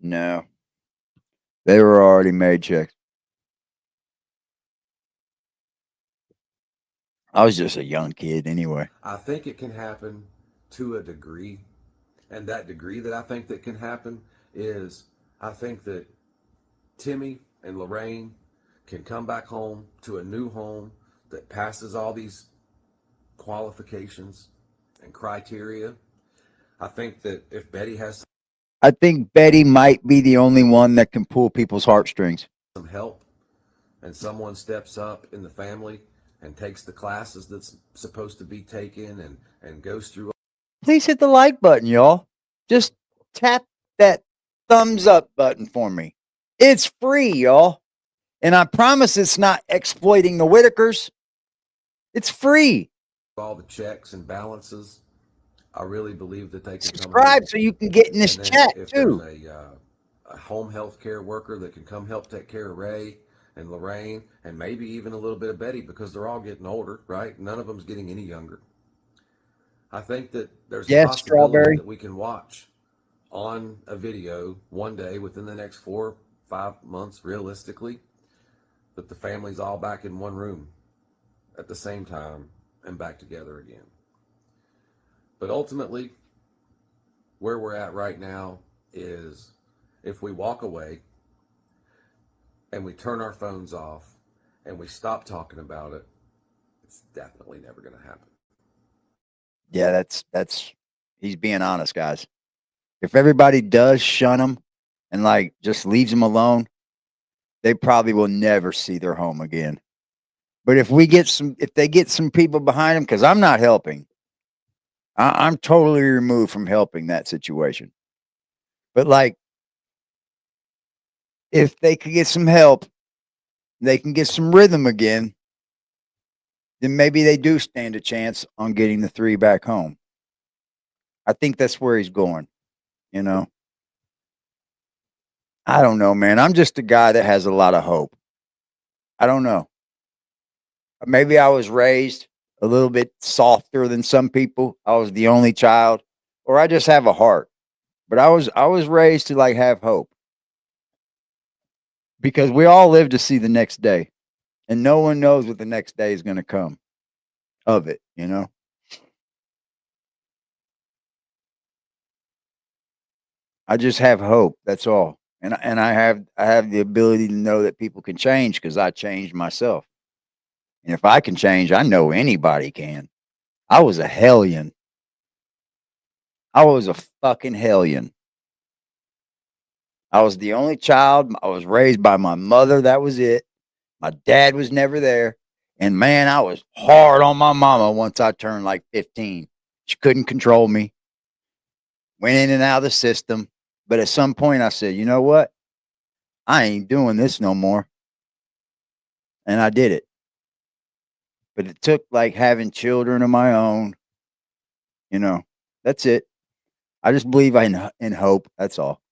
No. They were already made checks. I was just a young kid anyway. I think it can happen to a degree. And that degree that I think that can happen is I think that Timmy and Lorraine can come back home to a new home that passes all these qualifications and criteria. I think that if Betty has I think Betty might be the only one that can pull people's heartstrings. some help and someone steps up in the family and takes the classes that's supposed to be taken and goes through. Please hit the like button, y'all. Just tap that thumbs up button for me. It's free, y'all. And I promise it's not exploiting the Whitakers. It's free. All the checks and balances, I really believe that they can Subscribe so you can get in this chat if too. there's a home health care worker that can come help take care of Ray and Lorraine and maybe even a little bit of Betty because they're all getting older, right? None of them's getting any younger. I think that there's a possibility Strawberry. that we can watch on a video one day within the next 4 or 5 months, realistically, that the family's all back in one room at the same time and back together again. But ultimately, where we're at right now is if we walk away and we turn our phones off and we stop talking about it, it's definitely never going to happen. Yeah, that's he's being honest, guys. If everybody does shun him and like just leaves him alone, they probably will never see their home again. But if they get some people behind him, because I'm not helping, I'm totally removed from helping that situation. But like, if they could get some help, they can get some rhythm again, then maybe they do stand a chance on getting the 3 back home. I think that's where he's going, you know. I don't know, man. I'm just a guy that has a lot of hope. I don't know. Maybe I was raised a little bit softer than some people. I was the only child, or I just have a heart. But I was raised to like have hope. Because we all live to see the next day. And no one knows what the next day is going to come of it, you know? I just have hope. That's all. And I have the ability to know that people can change because I changed myself. And if I can change, I know anybody can. I was a hellion. I was a fucking hellion. I was the only child. I was raised by my mother. That was it. My dad was never there. And man, I was hard on my mama once I turned like 15. She couldn't control me. Went in and out of the system. But at some point I said, you know what? I ain't doing this no more. And I did it. But it took like having children of my own. You know, that's it. I just believe in hope. That's all.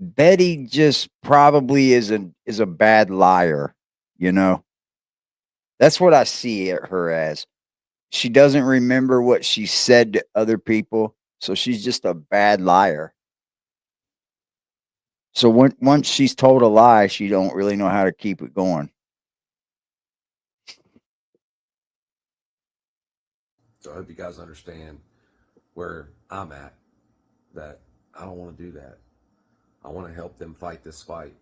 Betty just probably is a bad liar, you know. That's what I see her as. She doesn't remember what she said to other people, so she's just a bad liar. So once she's told a lie, she don't really know how to keep it going. So I hope you guys understand where I'm at, that I don't want to do that. I want to help them fight this fight.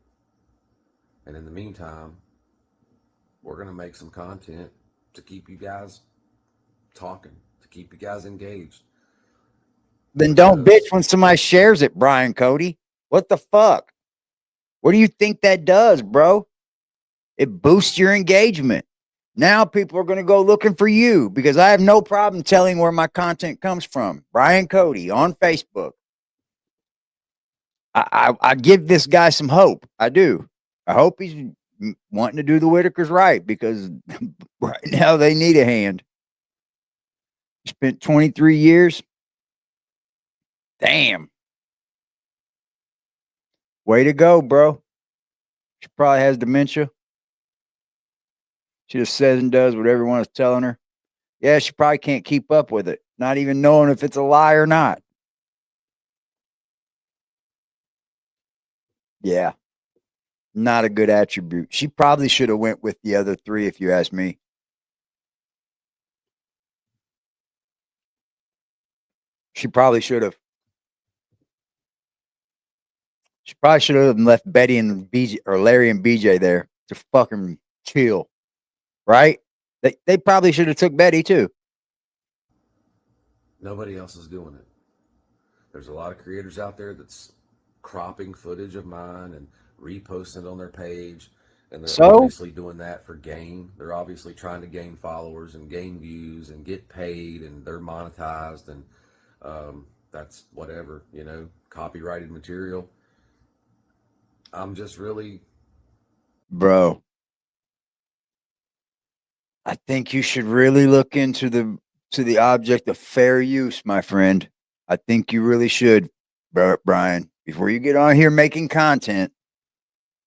And in the meantime, we're going to make some content to keep you guys talking, to keep you guys engaged. Then don't bitch when somebody shares it, Brian Cody. What the fuck? What do you think that does, bro? It boosts your engagement. Now people are going to go looking for you because I have no problem telling where my content comes from. Brian Cody on Facebook. I give this guy some hope. I do. I hope he's wanting to do the Whitakers right because right now they need a hand. Spent 23 years. Damn. Way to go, bro. She probably has dementia. She just says and does what everyone is telling her. Yeah, she probably can't keep up with it, not even knowing if it's a lie or not. Yeah. Not a good attribute. She probably should have went with the other three, if you ask me. She probably should have. She probably should have left Betty and BJ or Larry and BJ there to fucking chill. Right? They probably should have took Betty too. Nobody else is doing it. There's a lot of creators out there that's cropping footage of mine and reposting it on their page. And they're obviously doing that for gain. They're obviously trying to gain followers and gain views and get paid, and they're monetized, and that's whatever, you know, copyrighted material. I'm just really... Bro, I think you should really look into the object of fair use, my friend. I think you really should, Brian, before you get on here making content,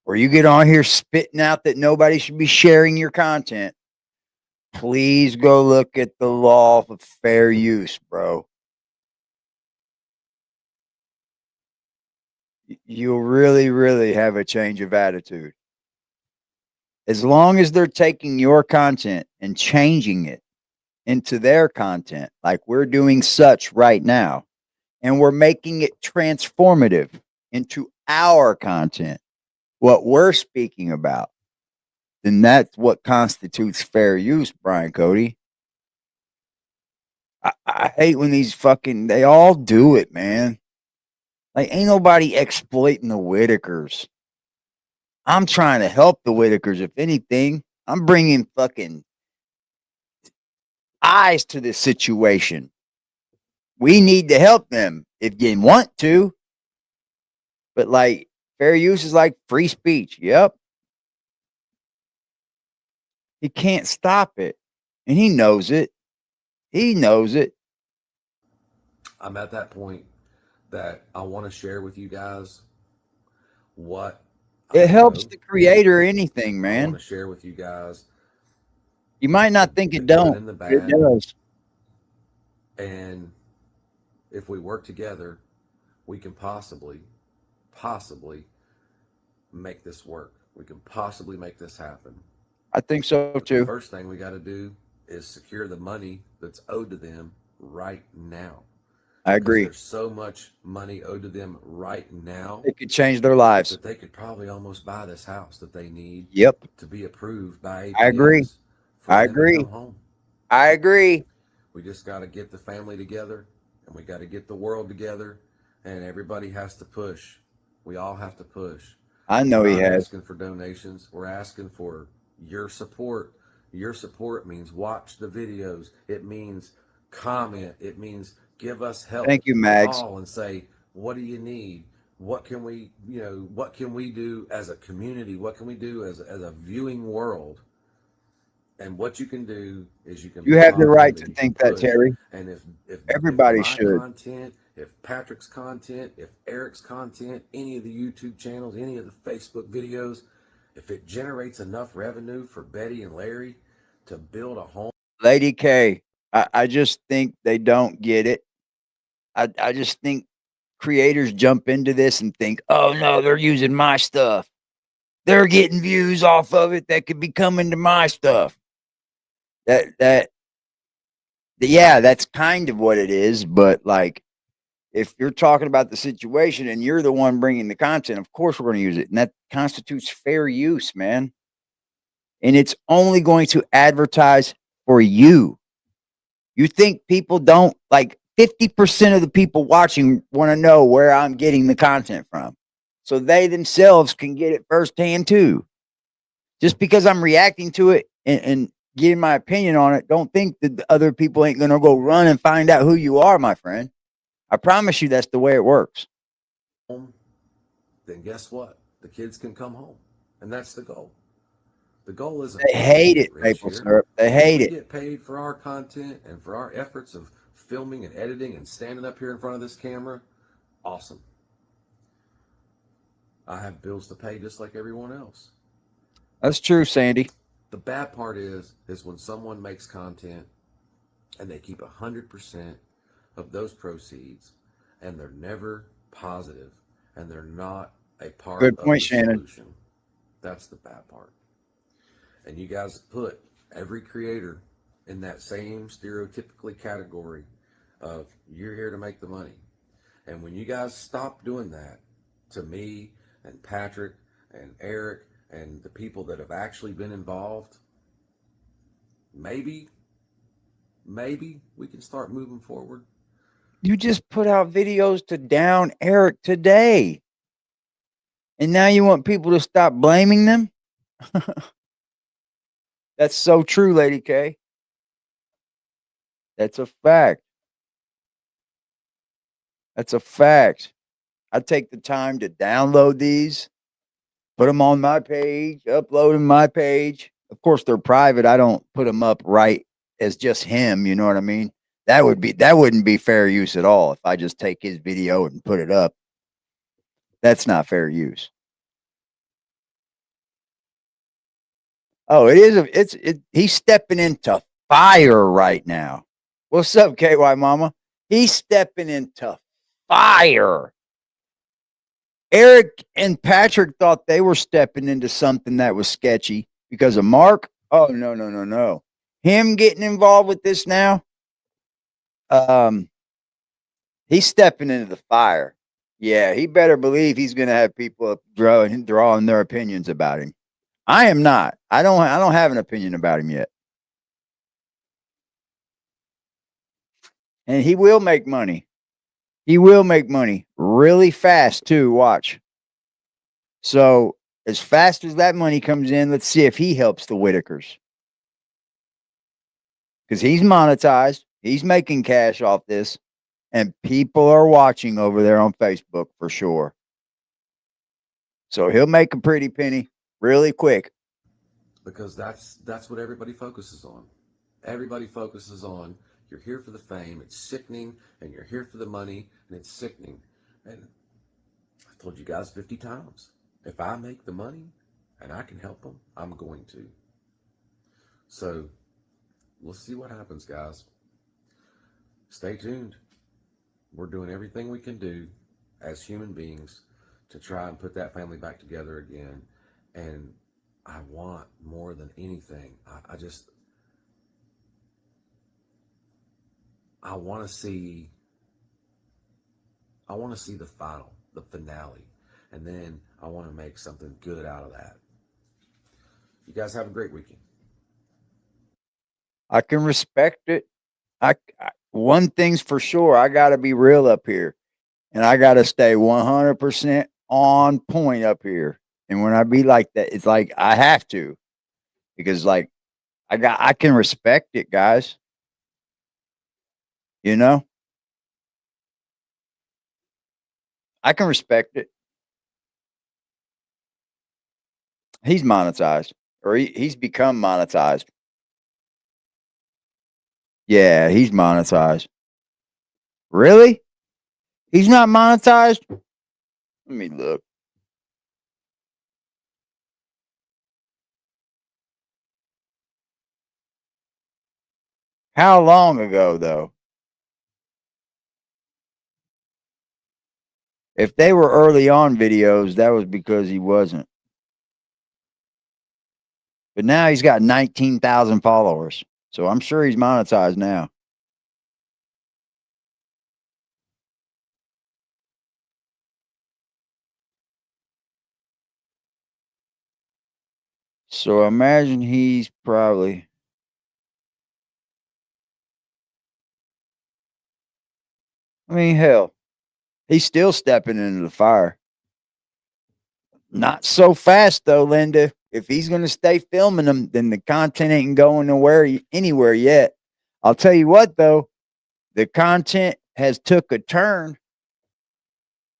or you get on here spitting out that nobody should be sharing your content. Please go look at the law of fair use, bro. You'll really, really have a change of attitude. As long as they're taking your content and changing it into their content, like we're doing such right now, and we're making it transformative into our content, what we're speaking about, then that's what constitutes fair use, Brian Cody. I hate when they all do it, man. Like, ain't nobody exploiting the Whitakers. I'm trying to help the Whitakers. If anything, I'm bringing fucking eyes to this situation. We need to help them if you want to. But like, fair use is like free speech. Yep. He can't stop it. And he knows it. He knows it. I'm at that point that I want to share with you guys what it helps the creator anything, I man. want to share with you guys. You might not think it don't, but it does. And if we work together, we can possibly make this work. We can possibly make this happen. I think so too. The first thing we got to do is secure the money that's owed to them right now. I agree. There's so much money owed to them right now. It could change their lives. That they could probably almost buy this house that they need. Yep. To be approved by APS. I agree. I agree. I agree. We just got to get the family together, and we got to get the world together, and everybody has to push. We all have to push. I know he has. We're asking for donations. We're asking for your support. Your support means watch the videos. It means comment. It means give us help. Thank you, Mags. Call and say, what do you need? What can we, what can we do as a community? What can we do as a viewing world? And what you can do is you have the right to think that, Terry. And if everybody if my should content, if Patrick's content, if Eric's content, any of the YouTube channels, any of the Facebook videos, if it generates enough revenue for Betty and Larry to build a home. Lady K, I just think they don't get it. I just think creators jump into this and think, oh no, they're using my stuff. They're getting views off of it that could be coming to my stuff. Yeah, that's kind of what it is. But like, if you're talking about the situation and you're the one bringing the content, of course we're going to use it. And that constitutes fair use, man. And it's only going to advertise for you. You think people don't, like 50% of the people watching want to know where I'm getting the content from. So they themselves can get it firsthand too. Just because I'm reacting to it and giving my opinion on it, don't think that the other people ain't going to go run and find out who you are, my friend. I promise you that's the way it works. Then guess what? The kids can come home. And that's the goal. The goal isn't They for us to hate get it, rich maple here. syrup. They hate We it. get paid for our content and for our efforts of filming and editing and standing up here in front of this camera. Awesome. I have bills to pay just like everyone else. That's true, Sandy. The bad part is when someone makes content and they keep 100% of those proceeds and they're never positive and they're not a part Good of point, the Shannon. solution. That's the bad part. And you guys put every creator in that same stereotypically category of you're here to make the money. And when you guys stop doing that to me and Patrick and Eric and the people that have actually been involved, maybe we can start moving forward. You just put out videos to down Eric today. And now you want people to stop blaming them? That's so true, Lady K. That's a fact. That's a fact. I take the time to download these, put them on my page, upload them my page. Of course, they're private. I don't put them up right as just him. You know what I mean? That wouldn't be fair use at all if I just take his video and put it up. That's not fair use. Oh, it is. He's stepping into fire right now. What's up, KY Mama? He's stepping into fire. Eric and Patrick thought they were stepping into something that was sketchy because of Mark. Oh, no. Him getting involved with this now, he's stepping into the fire. Yeah, he better believe he's going to have people drawing their opinions about him. I am not. I don't have an opinion about him yet. And he will make money. He will make money really fast too. Watch. So as fast as that money comes in, let's see if he helps the Whitakers. Because he's monetized. He's making cash off this. And people are watching over there on Facebook for sure. So he'll make a pretty penny really quick. Because that's what everybody focuses on. Everybody focuses on you're here for the fame, it's sickening, and you're here for the money, and it's sickening. And I've told you guys 50 times, if I make the money and I can help them, I'm going to. So we'll see what happens, guys. Stay tuned. We're doing everything we can do as human beings to try and put that family back together again. And I want more than anything. I want to see the finale, and then I want to make something good out of that. You guys have a great weekend. I can respect it. One thing's for sure, I got to be real up here, and I got to stay 100% on point up here. And when I be like that, it's like I have to, because like I can respect it, guys. You know, I can respect it. He's monetized, or he's become monetized. Yeah, he's monetized. Really? He's not monetized? Let me look. How long ago, though? If they were early on videos, that was because he wasn't. But now he's got 19,000 followers. So I'm sure he's monetized now. So imagine he's probably I mean, hell, he's still stepping into the fire. Not so fast though, Linda. If he's going to stay filming them, then the content ain't going anywhere yet. I'll tell you what though, the content has took a turn.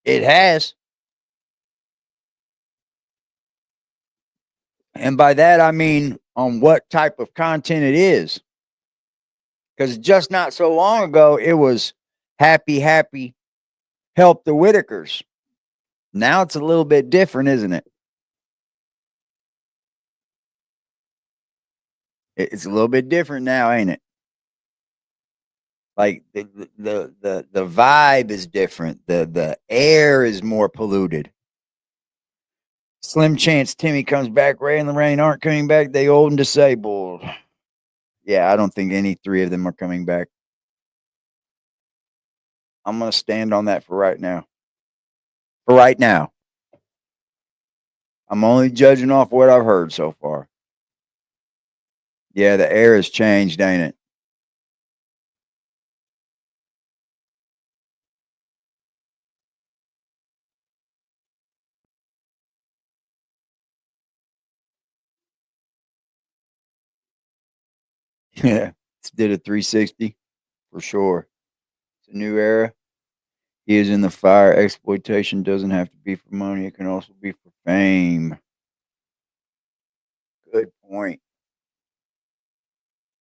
It has. And by that I mean on what type of content it is. Because just not so long ago, it was happy, help the Whitakers. Now it's a little bit different, isn't it? It's a little bit different now, ain't it? Like the vibe is different. The air is more polluted. Slim chance Timmy comes back. Ray and Lorraine aren't coming back. They old and disabled. Yeah, I don't think any three of them are coming back. I'm going to stand on that for right now. For right now. I'm only judging off what I've heard so far. Yeah, the air has changed, ain't it? Yeah, did a 360 for sure. It's a new era. He is in the fire. Exploitation doesn't have to be for money. It can also be for fame. Good point.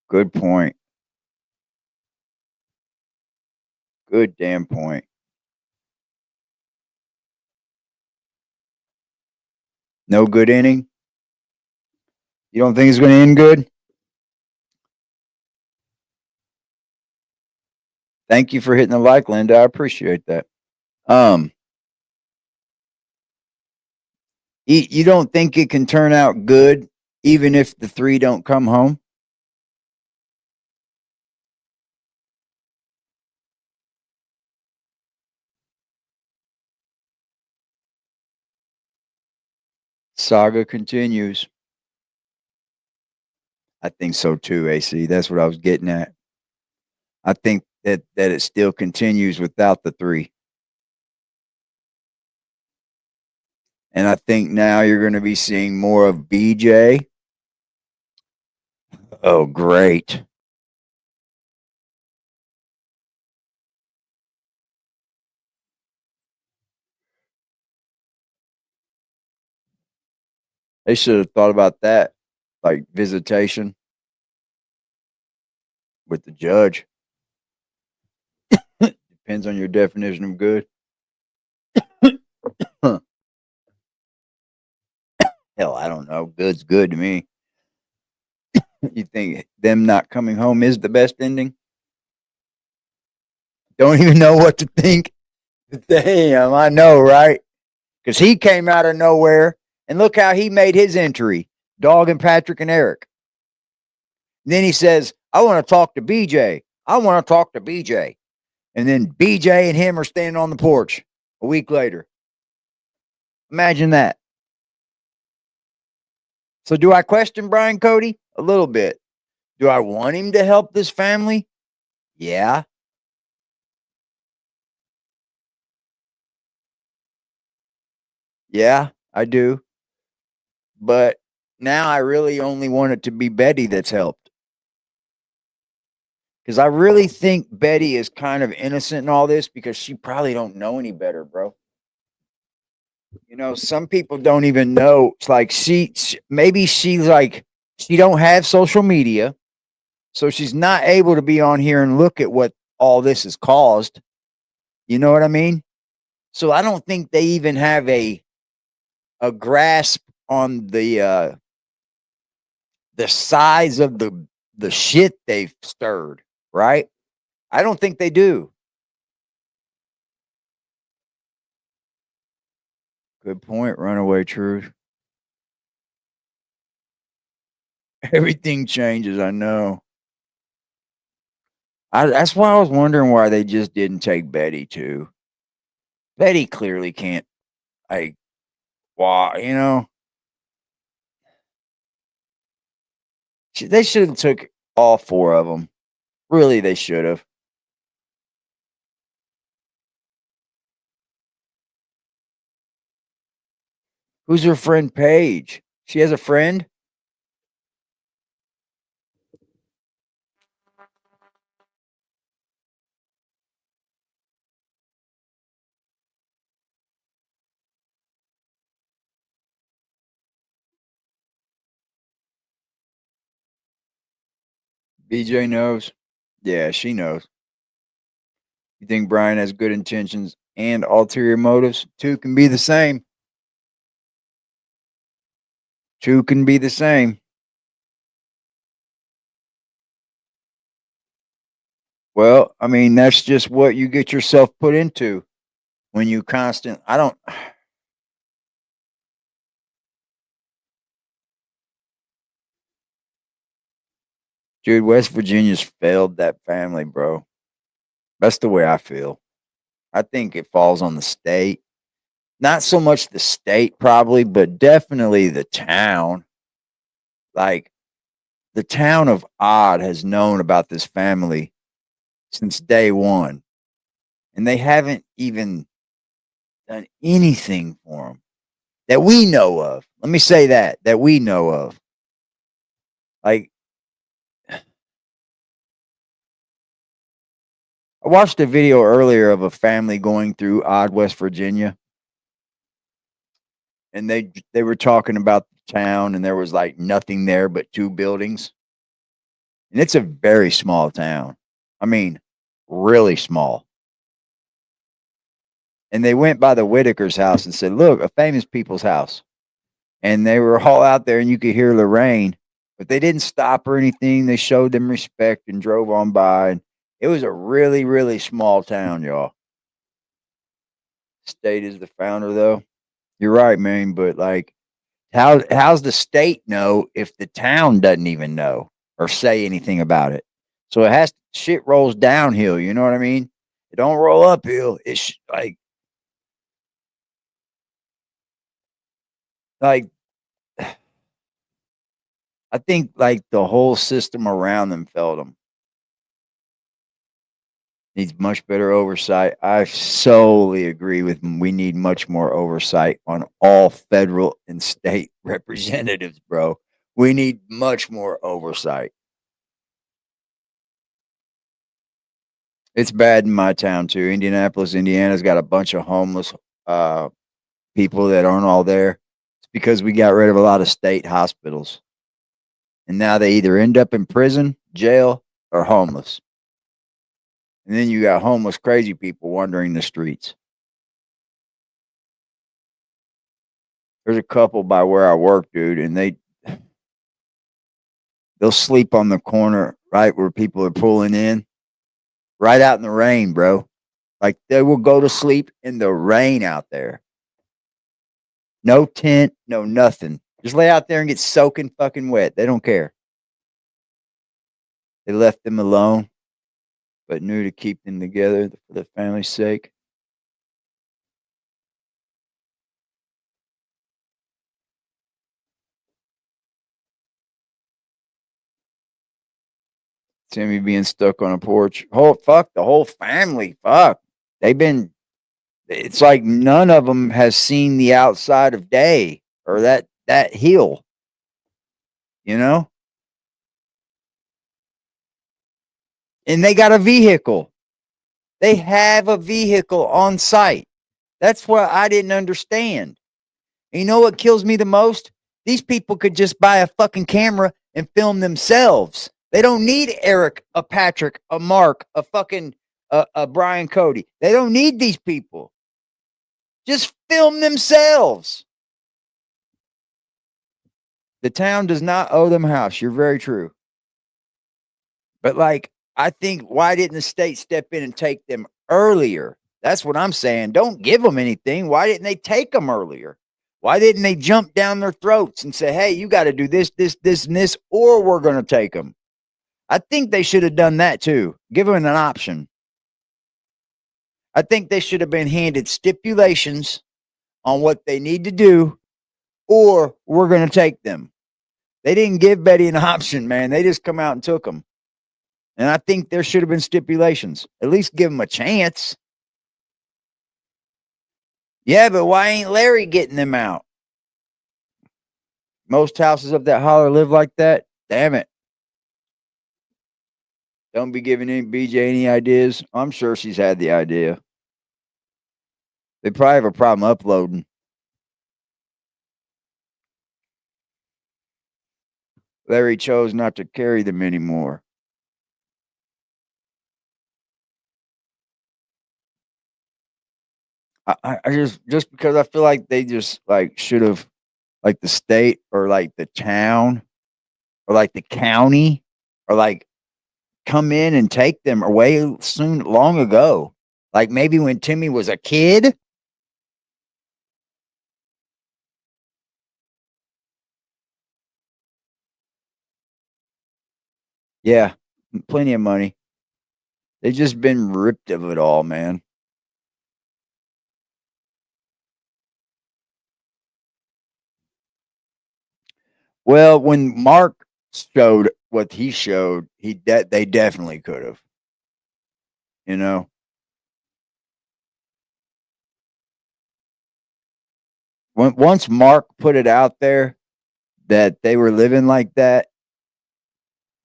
Good point. Good damn point. No good inning? You don't think it's going to end good? Thank you for hitting the like, Linda. I appreciate that. You don't think it can turn out good even if the three don't come home? Saga continues. I think so too, AC. That's what I was getting at. I think that it still continues without the three. And I think now you're going to be seeing more of BJ. Oh, great. They should have thought about that, like visitation with the judge. Depends on your definition of good. Huh. Hell, I don't know. Good's good to me. You think them not coming home is the best ending? Don't even know what to think. Damn, I know, right? Because he came out of nowhere, and look how he made his entry. Dog and Patrick and Eric. And then he says, I want to talk to BJ. I want to talk to BJ. And then BJ and him are standing on the porch a week later. Imagine that. So do I question Brian Cody? A little bit. Do I want him to help this family? Yeah. Yeah, I do. But now I really only want it to be Betty that's helped. Because I really think Betty is kind of innocent in all this because she probably don't know any better, bro. You know, some people don't even know. It's like maybe she's like, she don't have social media. So she's not able to be on here and look at what all this has caused. You know what I mean? So I don't think they even have a grasp on the size of the shit they've stirred, right? I don't think they do. Good point, runaway truth. Everything changes, I know. That's why I was wondering why they just didn't take Betty too. Betty clearly can't, like, why, you know? They should have took all four of them. Really, they should have. Who's her friend Paige? She has a friend? BJ knows. Yeah, she knows. You think Brian has good intentions and ulterior motives? Two can be the same. Two can be the same. Well, I mean, that's just what you get yourself put into when you I don't. Dude, West Virginia's failed that family, bro. That's the way I feel. I think it falls on the state. Not so much the state, probably, but definitely the town. Like, the town of Odd has known about this family since day one, and they haven't even done anything for them that we know of. Let me say that we know of. Like, I watched a video earlier of a family going through Odd, West Virginia, and they were talking about the town, and there was like nothing there but two buildings, and it's a very small town. I mean, really small. And they went by the Whitakers' house and said, "Look, a famous people's house." And they were all out there, and you could hear Lorraine, but they didn't stop or anything. They showed them respect and drove on by. And it was a really, really small town, y'all. State is the founder, though. You're right, man. But like, how's the state know if the town doesn't even know or say anything about it? So it has shit rolls downhill. You know what I mean? It don't roll uphill. It's like I think like the whole system around them failed them. Needs much better oversight. I solely agree with him. We need much more oversight on all federal and state representatives, bro. We need much more oversight. It's bad in my town too. Indianapolis, Indiana's got a bunch of homeless people that aren't all there. It's because we got rid of a lot of state hospitals. And now they either end up in prison, jail, or homeless. And then you got homeless, crazy people wandering the streets. There's a couple by where I work, dude, and they'll sleep on the corner right where people are pulling in, right out in the rain, bro. Like they will go to sleep in the rain out there. No tent, no nothing. Just lay out there and get soaking fucking wet. They don't care. They left them alone, but knew to keep them together for the family's sake. Timmy being stuck on a porch. The whole family. Fuck. It's like none of them has seen the outside of day or that hill. You know? And they got a vehicle. They have a vehicle on site. That's what I didn't understand. And you know what kills me the most? These people could just buy a fucking camera and film themselves. They don't need Eric, a Patrick, a Mark, a fucking a Brian Cody. They don't need these people. Just film themselves. The town does not owe them a house. You're very true. But like, I think why didn't the state step in and take them earlier? That's what I'm saying. Don't give them anything. Why didn't they take them earlier? Why didn't they jump down their throats and say, "Hey, you got to do this, this, this, and this, or we're going to take them"? I think they should have done that too. Give them an option. I think they should have been handed stipulations on what they need to do, or we're going to take them. They didn't give Betty an option, man. They just come out and took them. And I think there should have been stipulations. At least give them a chance. Yeah, but why ain't Larry getting them out? Most houses up that holler live like that. Damn it. Don't be giving BJ any ideas. I'm sure she's had the idea. They probably have a problem uploading. Larry chose not to carry them anymore. I just because I feel like they just like should have, like the state or like the town or like the county or like come in and take them away soon long ago. Like maybe when Timmy was a kid. Yeah, plenty of money. They've just been ripped of it all, man. Well, when Mark showed what he showed, they definitely could have. You know, once Mark put it out there that they were living like that,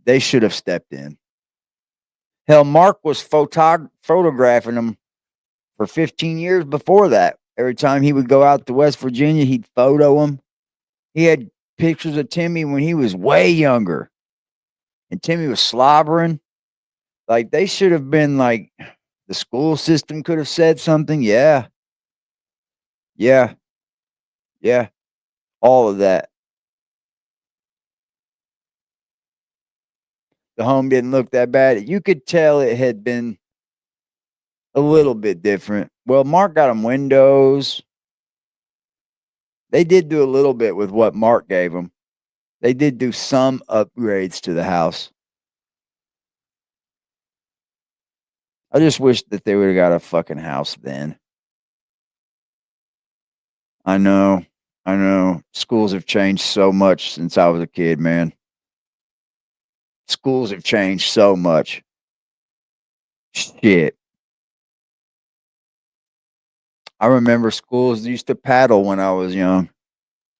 they should have stepped in. Hell, Mark was photographing them for 15 years before that. Every time he would go out to West Virginia, he'd photo them. He had pictures of Timmy when he was way younger, and Timmy was slobbering. Like they should have been like, the school system could have said something. Yeah, yeah, yeah. All of that. The home didn't look that bad. You could tell it had been a little bit different. Well, Mark got them windows. They did do a little bit with what Mark gave them. They did do some upgrades to the house. I just wish that they would have got a fucking house then. I know. I know. Schools have changed so much since I was a kid, man. Schools have changed so much. Shit. I remember schools used to paddle when I was young.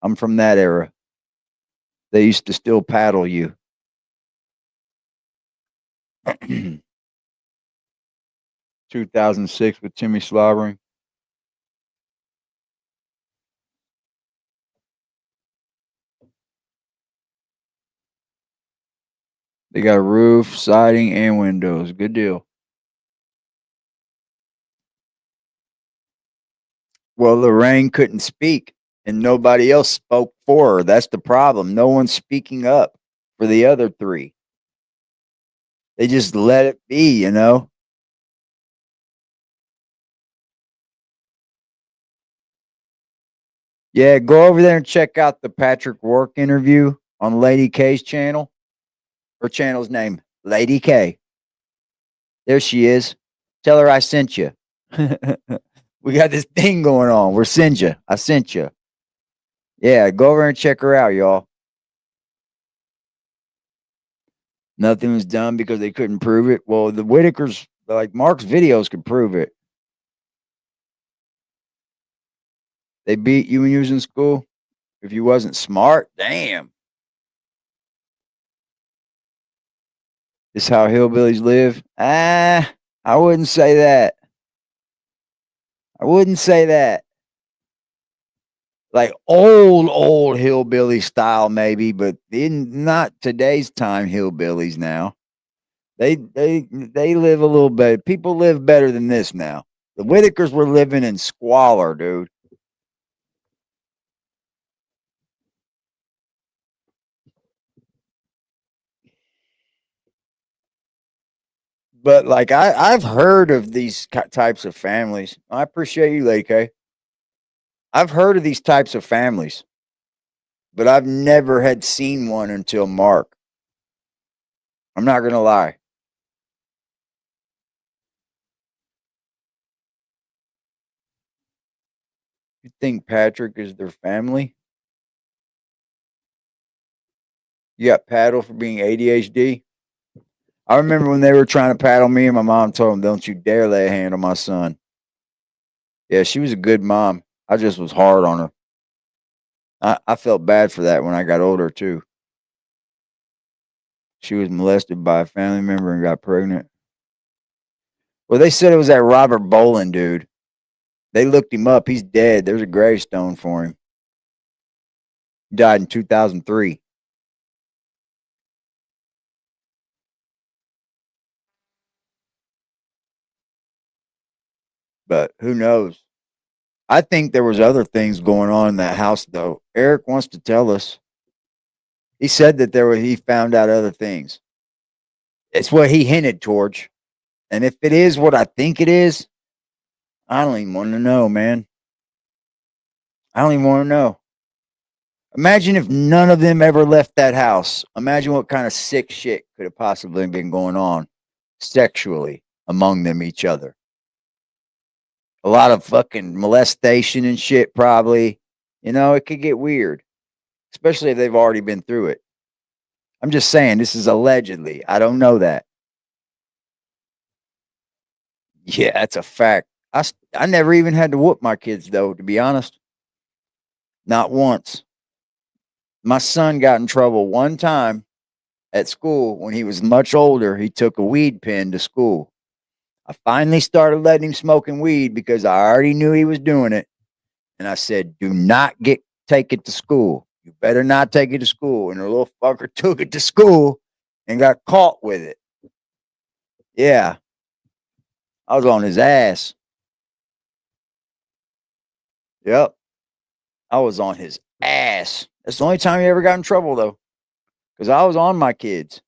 I'm from that era. They used to still paddle you. 2006 with Timmy slobbering. They got a roof, siding, and windows. Good deal. Well, Lorraine couldn't speak, and nobody else spoke for her. That's the problem. No one's speaking up for the other three. They just let it be, you know? Yeah, go over there and check out the Patrick Work interview on Lady K's channel. Her channel's name, Lady K. There she is. Tell her I sent you. We got this thing going on. We're send you. I sent you. Yeah, go over and check her out, y'all. Nothing was done because they couldn't prove it. Well, the Whitakers, like Mark's videos, could prove it. They beat you when you was in school? If you wasn't smart? Damn. This is how hillbillies live? I wouldn't say that. I wouldn't say that. Like old hillbilly style, maybe, but not today's time hillbillies now. They live a little better. People live better than this now. The Whitakers were living in squalor, dude. But like I've heard of these types of families. I appreciate you, Lady K. I've heard of these types of families, but I've never had seen one until Mark. I'm not gonna lie. You think Patrick is their family? You got paddle for being ADHD? I remember when they were trying to paddle me, and my mom told them, "Don't you dare lay a hand on my son." Yeah, she was a good mom. I just was hard on her. I felt bad for that when I got older too. She was molested by a family member and got pregnant. Well, they said it was that Robert Bolin dude. They looked him up. He's dead. There's a gravestone for him. He died in 2003. But who knows? I think there was other things going on in that house, though. Eric wants to tell us. He said that he found out other things. It's what he hinted towards. And if it is what I think it is, I don't even want to know, man. I don't even want to know. Imagine if none of them ever left that house. Imagine what kind of sick shit could have possibly been going on sexually among them each other. A lot of fucking molestation and shit, probably. You know, it could get weird, especially if they've already been through it. I'm just saying, this is allegedly. I don't know that. Yeah, that's a fact. I never even had to whoop my kids, though, to be honest. Not once. My son got in trouble one time at school when he was much older. He took a weed pen to school. I finally started letting him smoking weed because I already knew he was doing it. And I said, do not take it to school. You better not take it to school. And the little fucker took it to school and got caught with it. Yeah. I was on his ass. Yep. I was on his ass. That's the only time he ever got in trouble, though. Because I was on my kids.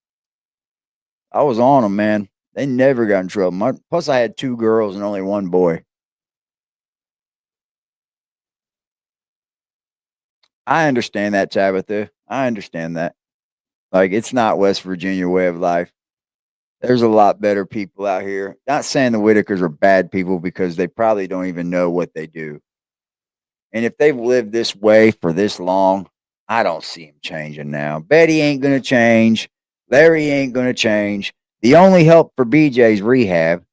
I was on them, man. They never got in trouble. Plus, I had 2 girls and only 1 boy. I understand that, Tabitha. I understand that. Like, it's not West Virginia way of life. There's a lot better people out here. Not saying the Whitakers are bad people because they probably don't even know what they do. And if they've lived this way for this long, I don't see them changing now. Betty ain't going to change. Larry ain't going to change. The only help for BJ's rehab.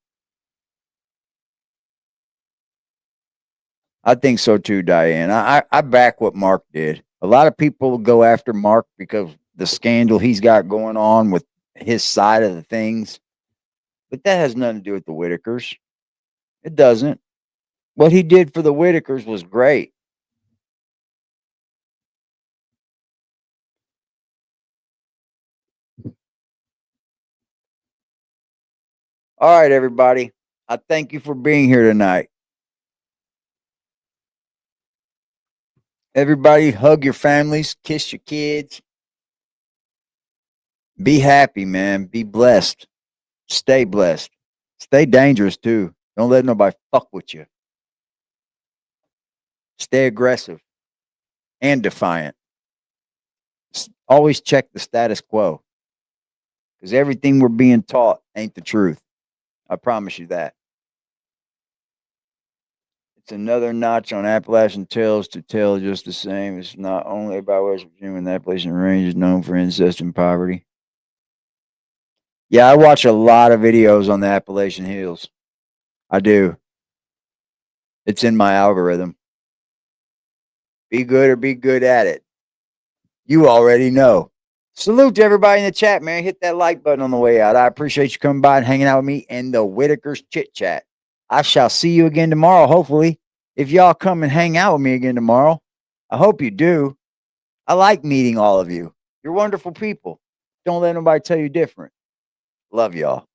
I think so too, Diane. I back what Mark did. A lot of people go after Mark because the scandal he's got going on with his side of the things. But that has nothing to do with the Whitakers. It doesn't. What he did for the Whitakers was great. All right, everybody. I thank you for being here tonight. Everybody, hug your families, kiss your kids. Be happy, man. Be blessed. Stay blessed. Stay dangerous, too. Don't let nobody fuck with you. Stay aggressive and defiant. Always check the status quo. Because everything we're being taught ain't the truth. I promise you that. It's another notch on Appalachian Tales to tell just the same. It's not only about West Virginia, and the Appalachian Range is known for incest and poverty. Yeah, I watch a lot of videos on the Appalachian Hills. I do. It's in my algorithm. Be good or be good at it. You already know. Salute to everybody in the chat, man. Hit that like button on the way out. I appreciate you coming by and hanging out with me and the Whitakers Chit Chat. I shall see you again tomorrow, hopefully. If y'all come and hang out with me again tomorrow, I hope you do. I like meeting all of you. You're wonderful people. Don't let nobody tell you different. Love y'all.